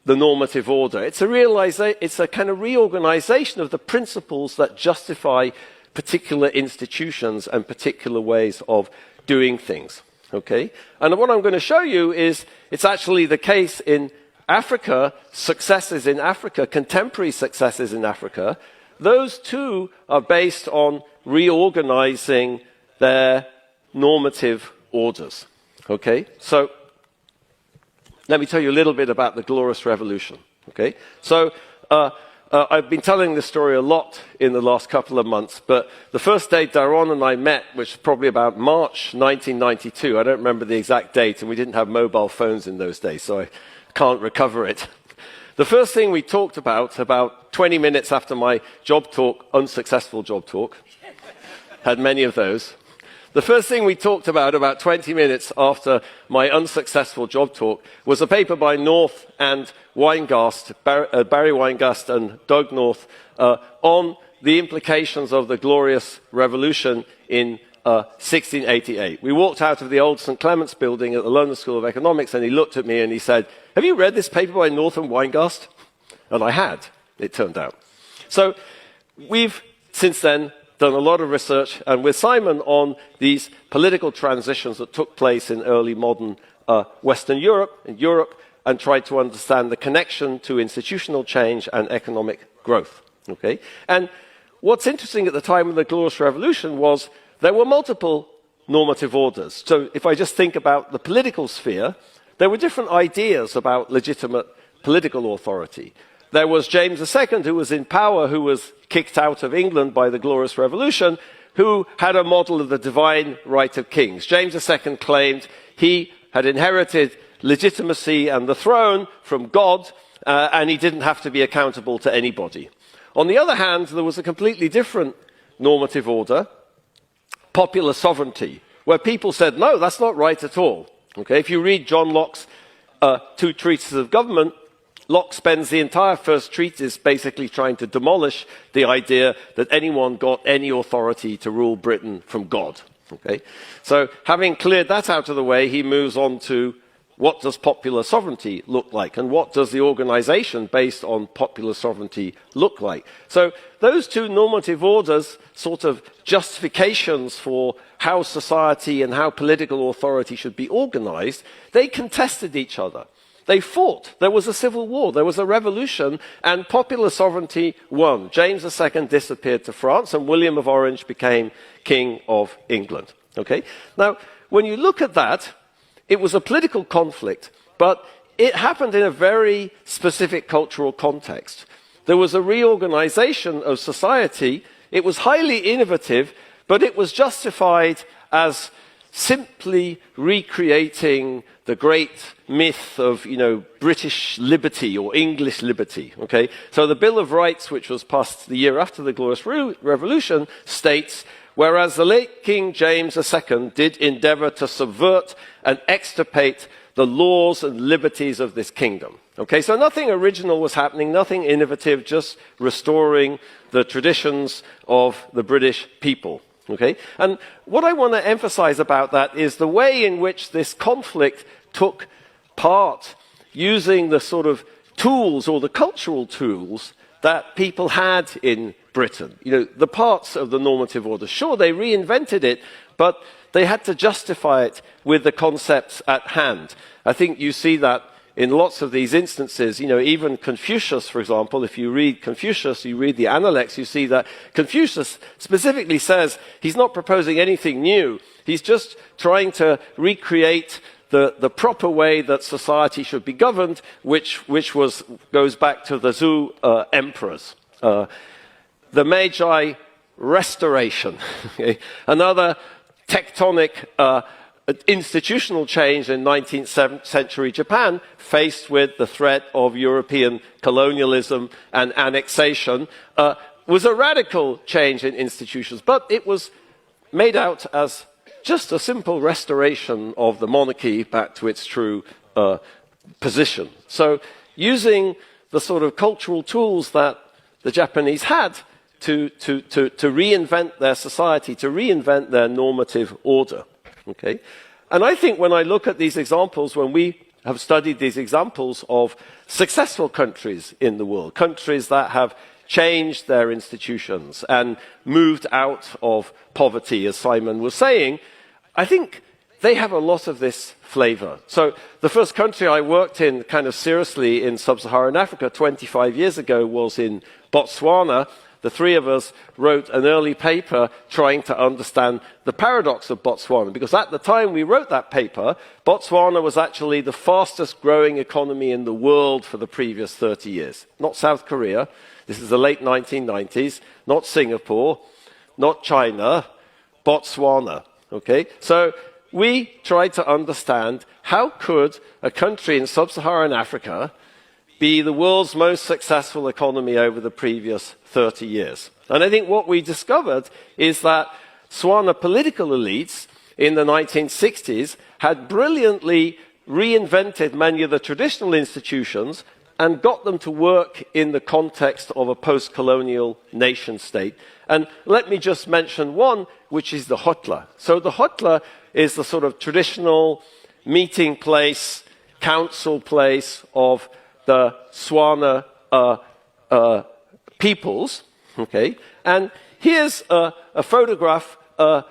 the normative order. It's a kind of reorganization of the principles that justify particular institutions and particular ways of doing things. Okay? And what I'm going to show you is it's actually the case in Africa, successes in Africa, contemporary successes in Africa. Those too are based on reorganizing their normative orders. Okay? So, let me tell you a little bit about the Glorious Revolution. Okay? So, I've been telling this story a lot in the last couple of months, but the first day Daron and I met, which was probably about March 1992, I don't remember the exact date, and we didn't have mobile phones in those days, so I can't recover it. The first thing we talked about 20 minutes after my job talk, unsuccessful job talk, had many of those. The first thing we talked about 20 minutes after my unsuccessful job talk, was a paper by North and Weingast, Barry Weingast and Doug North, on the implications of the Glorious Revolution in 1688. We walked out of the old St. Clement's building at the London School of Economics, and he looked at me and he said, "Have you read this paper by North and Weingast?" And I had, it turned out. So we've since then done a lot of research, and with Simon, on these political transitions that took place in early modern Western Europe, and tried to understand the connection to institutional change and economic growth. Okay? And what's interesting at the time of the Glorious Revolution was there were multiple normative orders. So if I just think about the political sphere, there were different ideas about legitimate political authority. There was James II, who was in power, who was kicked out of England by the Glorious Revolution, who had a model of the divine right of kings. James II claimed he had inherited legitimacy and the throne from God, and he didn't have to be accountable to anybody. On the other hand, there was a completely different normative order, popular sovereignty, where people said, no, that's not right at all. Okay? If you read John Locke's two treatises of government, Locke spends the entire first treatise basically trying to demolish the idea that anyone got any authority to rule Britain from God. Okay? So having cleared that out of the way, he moves on to what does popular sovereignty look like, and what does the organization based on popular sovereignty look like? So those two normative orders, sort of justifications for how society and how political authority should be organized, they contested each other. They fought. There was a civil war. There was a revolution, and popular sovereignty won. James II disappeared to France, and William of Orange became King of England. Okay? Now, when you look at that, it was a political conflict, but it happened in a very specific cultural context. There was a reorganization of society. It was highly innovative, but it was justified as simply recreating the great myth of, British liberty or English liberty, okay? So the Bill of Rights, which was passed the year after the Glorious Revolution, states, whereas the late King James II did endeavor to subvert and extirpate the laws and liberties of this kingdom. Okay, so nothing original was happening, nothing innovative, just restoring the traditions of the British people. Okay? And what I want to emphasize about that is the way in which this conflict took part using the sort of tools or the cultural tools that people had in Britain. The parts of the normative order. Sure, they reinvented it, but they had to justify it with the concepts at hand. I think you see that in lots of these instances. Even Confucius, for example, if you read Confucius, you read the Analects, you see that Confucius specifically says he's not proposing anything new. He's just trying to recreate the proper way that society should be governed, which goes back to the Zhou emperors. The Meiji Restoration, okay? Another tectonic institutional change in 19th century Japan, faced with the threat of European colonialism and annexation, was a radical change in institutions, but it was made out as just a simple restoration of the monarchy back to its true position. So using the sort of cultural tools that the Japanese had to reinvent their society, to reinvent their normative order. Okay? And I think when I look at these examples, when we have studied these examples of successful countries in the world, countries that have changed their institutions and moved out of poverty, as Simon was saying, I think they have a lot of this flavor. So the first country I worked in kind of seriously in sub-Saharan Africa 25 years ago was in Botswana. The three of us wrote an early paper trying to understand the paradox of Botswana, because at the time we wrote that paper, Botswana was actually the fastest growing economy in the world for the previous 30 years. Not South Korea, this is the late 1990s, not Singapore, not China, Botswana. Okay? So we tried to understand how could a country in sub-Saharan Africa be the world's most successful economy over the previous 30 years. And I think what we discovered is that Swana political elites in the 1960s had brilliantly reinvented many of the traditional institutions and got them to work in the context of a post-colonial nation state. And let me just mention one, which is the hotla. So the hotla is the sort of traditional meeting place, council place of the Swana peoples, okay? And here's a photograph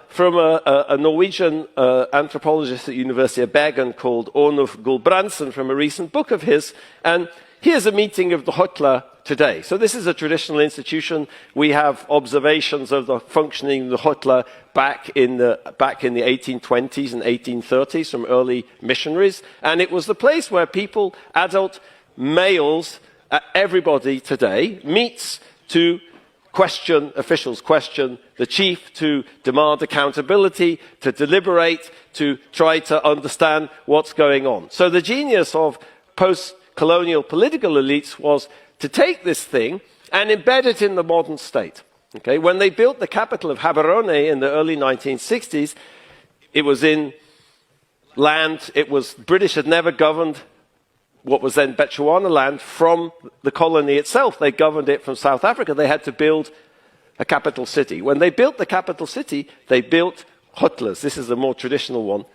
from a Norwegian anthropologist at the University of Bergen called Ornulf Gulbrandsen from a recent book of his. And here's a meeting of the Hotla today. So this is a traditional institution. We have observations of the functioning of the Hotla back in the 1820s and 1830s from early missionaries. And it was the place where people, adult males, everybody today, meets to question, officials question the chief, to demand accountability, to deliberate, to try to understand what's going on. So the genius of post-colonial political elites was to take this thing and embed it in the modern state. Okay? When they built the capital of Gaborone in the early 1960s, it was in land, British had never governed what was then Bechuana land from the colony itself. They governed it from South Africa. They had to build a capital city. When they built the capital city, they built Hotlas. This is the more traditional one.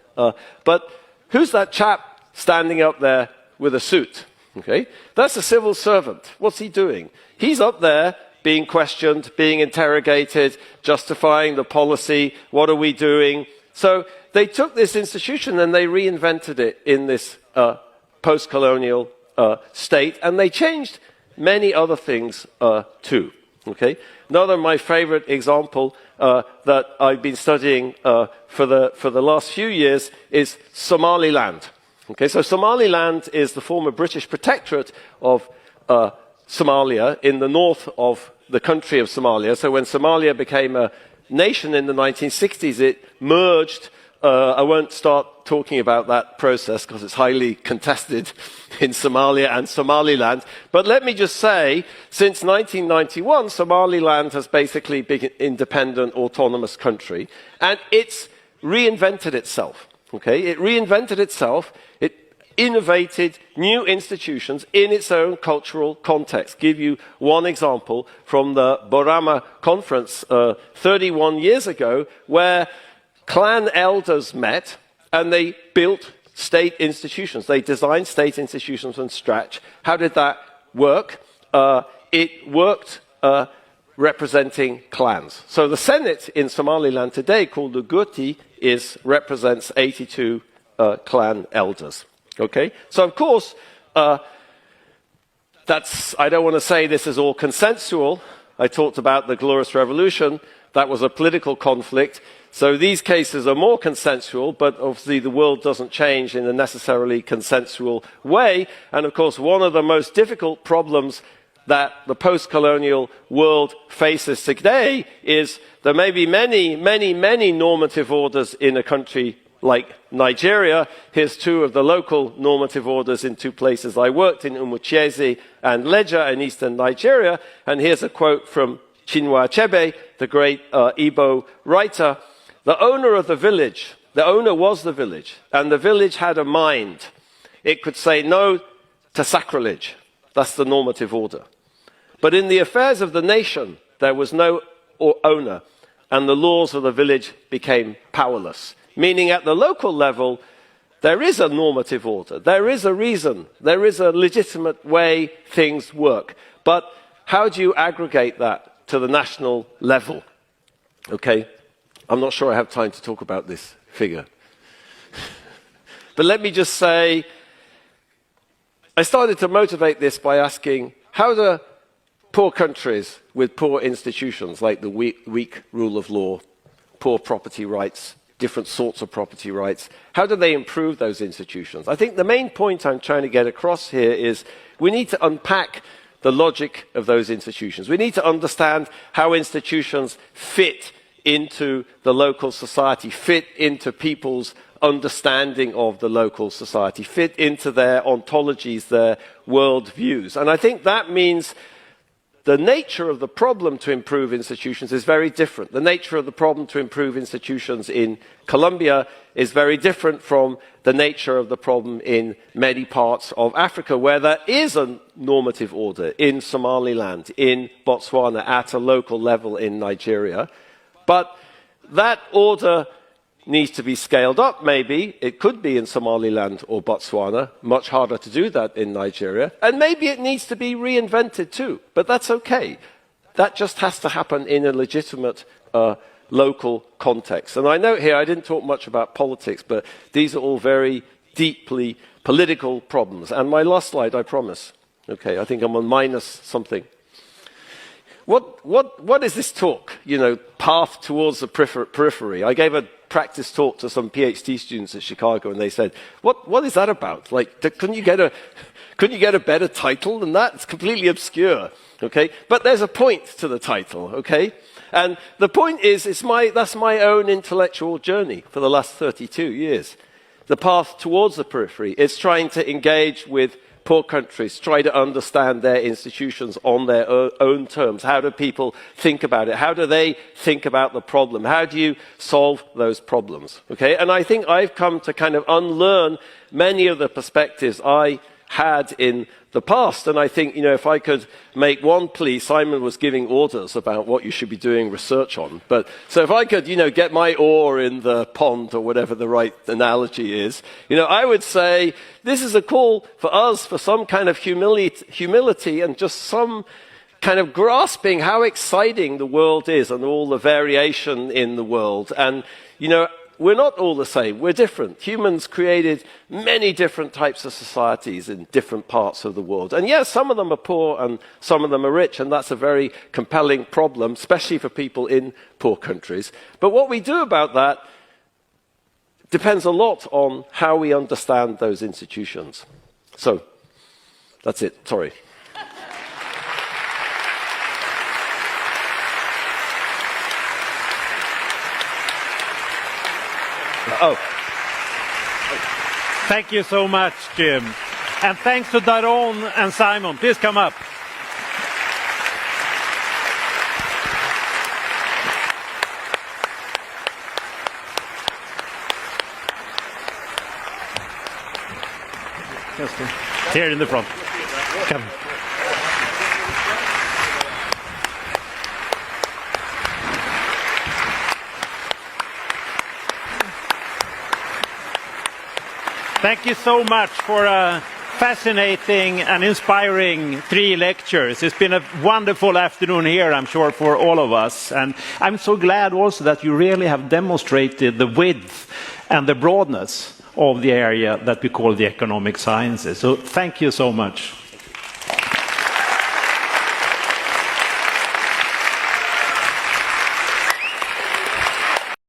But who's that chap standing up there with a suit? Okay? That's a civil servant. What's he doing? He's up there being questioned, being interrogated, justifying the policy. What are we doing? So they took this institution and they reinvented it in this post-colonial state, and they changed many other things too. Okay? Another of my favorite example that I've been studying for the last few years is Somaliland. Okay, so Somaliland is the former British protectorate of Somalia in the north of the country of Somalia. So when Somalia became a nation in the 1960s, it merged. I won't start talking about that process because it's highly contested in Somalia and Somaliland. But let me just say, since 1991, Somaliland has basically been an independent, autonomous country, and it's reinvented itself. Okay? It reinvented itself. It innovated new institutions in its own cultural context. Give you one example from the Borama conference 31 years ago, where clan elders met and they built state institutions. They designed state institutions from scratch. How did that work? It worked representing clans. So the Senate in Somaliland today, called the Guti, represents 82 clan elders. Okay? So of course, I don't want to say this is all consensual. I talked about the Glorious Revolution. That was a political conflict. So these cases are more consensual, but obviously the world doesn't change in a necessarily consensual way. And of course, one of the most difficult problems that the post-colonial world faces today is there may be many, many, many normative orders in a country like Nigeria. Here's two of the local normative orders in two places I worked, in Umuchese and Leja in eastern Nigeria. And here's a quote from Chinua Achebe, the great Igbo writer. The owner of the village, the owner was the village, and the village had a mind. It could say no to sacrilege. That's the normative order. But in the affairs of the nation, there was no owner, and the laws of the village became powerless. Meaning at the local level, there is a normative order. There is a reason. There is a legitimate way things work. But how do you aggregate that to the national level? Okay? I'm not sure I have time to talk about this figure. But let me just say, I started to motivate this by asking, how do poor countries with poor institutions, like the weak rule of law, poor property rights, different sorts of property rights, how do they improve those institutions? I think the main point I'm trying to get across here is we need to unpack the logic of those institutions. We need to understand how institutions fit into the local society, fit into people's understanding of the local society, fit into their ontologies, their worldviews. And I think that means the nature of the problem to improve institutions is very different. The nature of the problem to improve institutions in Colombia is very different from the nature of the problem in many parts of Africa, where there is a normative order in Somaliland, in Botswana, at a local level in Nigeria. But that order needs to be scaled up, maybe. It could be in Somaliland or Botswana. Much harder to do that in Nigeria. And maybe it needs to be reinvented too. But that's okay. that just has to happen in a legitimate local context. And I note here, I didn't talk much about politics, but these are all very deeply political problems. And my last slide, I promise. Okay, I think I'm on minus something. What is this talk? You know, path towards the periphery. I gave a practice talk to some PhD students at Chicago, and they said, "What is that about? Like, couldn't you get a better title than that? It's completely obscure." Okay, but there's a point to the title. Okay, and the point is, that's my own intellectual journey for the last 32 years. The path towards the periphery. It's trying to engage with poor countries, try to understand their institutions on their own terms. How do people think about it? How do they think about the problem? How do you solve those problems? Okay, and I think I've come to kind of unlearn many of the perspectives I had in the past. And I think, you know, if I could make one plea, Simon was giving orders about what you should be doing research on. But so if I could, you know, get my oar in the pond or whatever the right analogy is, you know, I would say this is a call for us for some kind of humility and just some kind of grasping how exciting the world is and all the variation in the world. And, you know, we're not all the same. We're different. Humans created many different types of societies in different parts of the world. And yes, some of them are poor and some of them are rich, and that's a very compelling problem, especially for people in poor countries. But what we do about that depends a lot on how we understand those institutions. So, that's it. Sorry. Oh. Thank you so much, Jim. And thanks to Daron and Simon. Please come up. Just here in the front. Come. Thank you so much for a fascinating and inspiring 3 lectures. It's been a wonderful afternoon here, I'm sure, for all of us. And I'm so glad also that you really have demonstrated the width and the broadness of the area that we call the economic sciences. So thank you so much.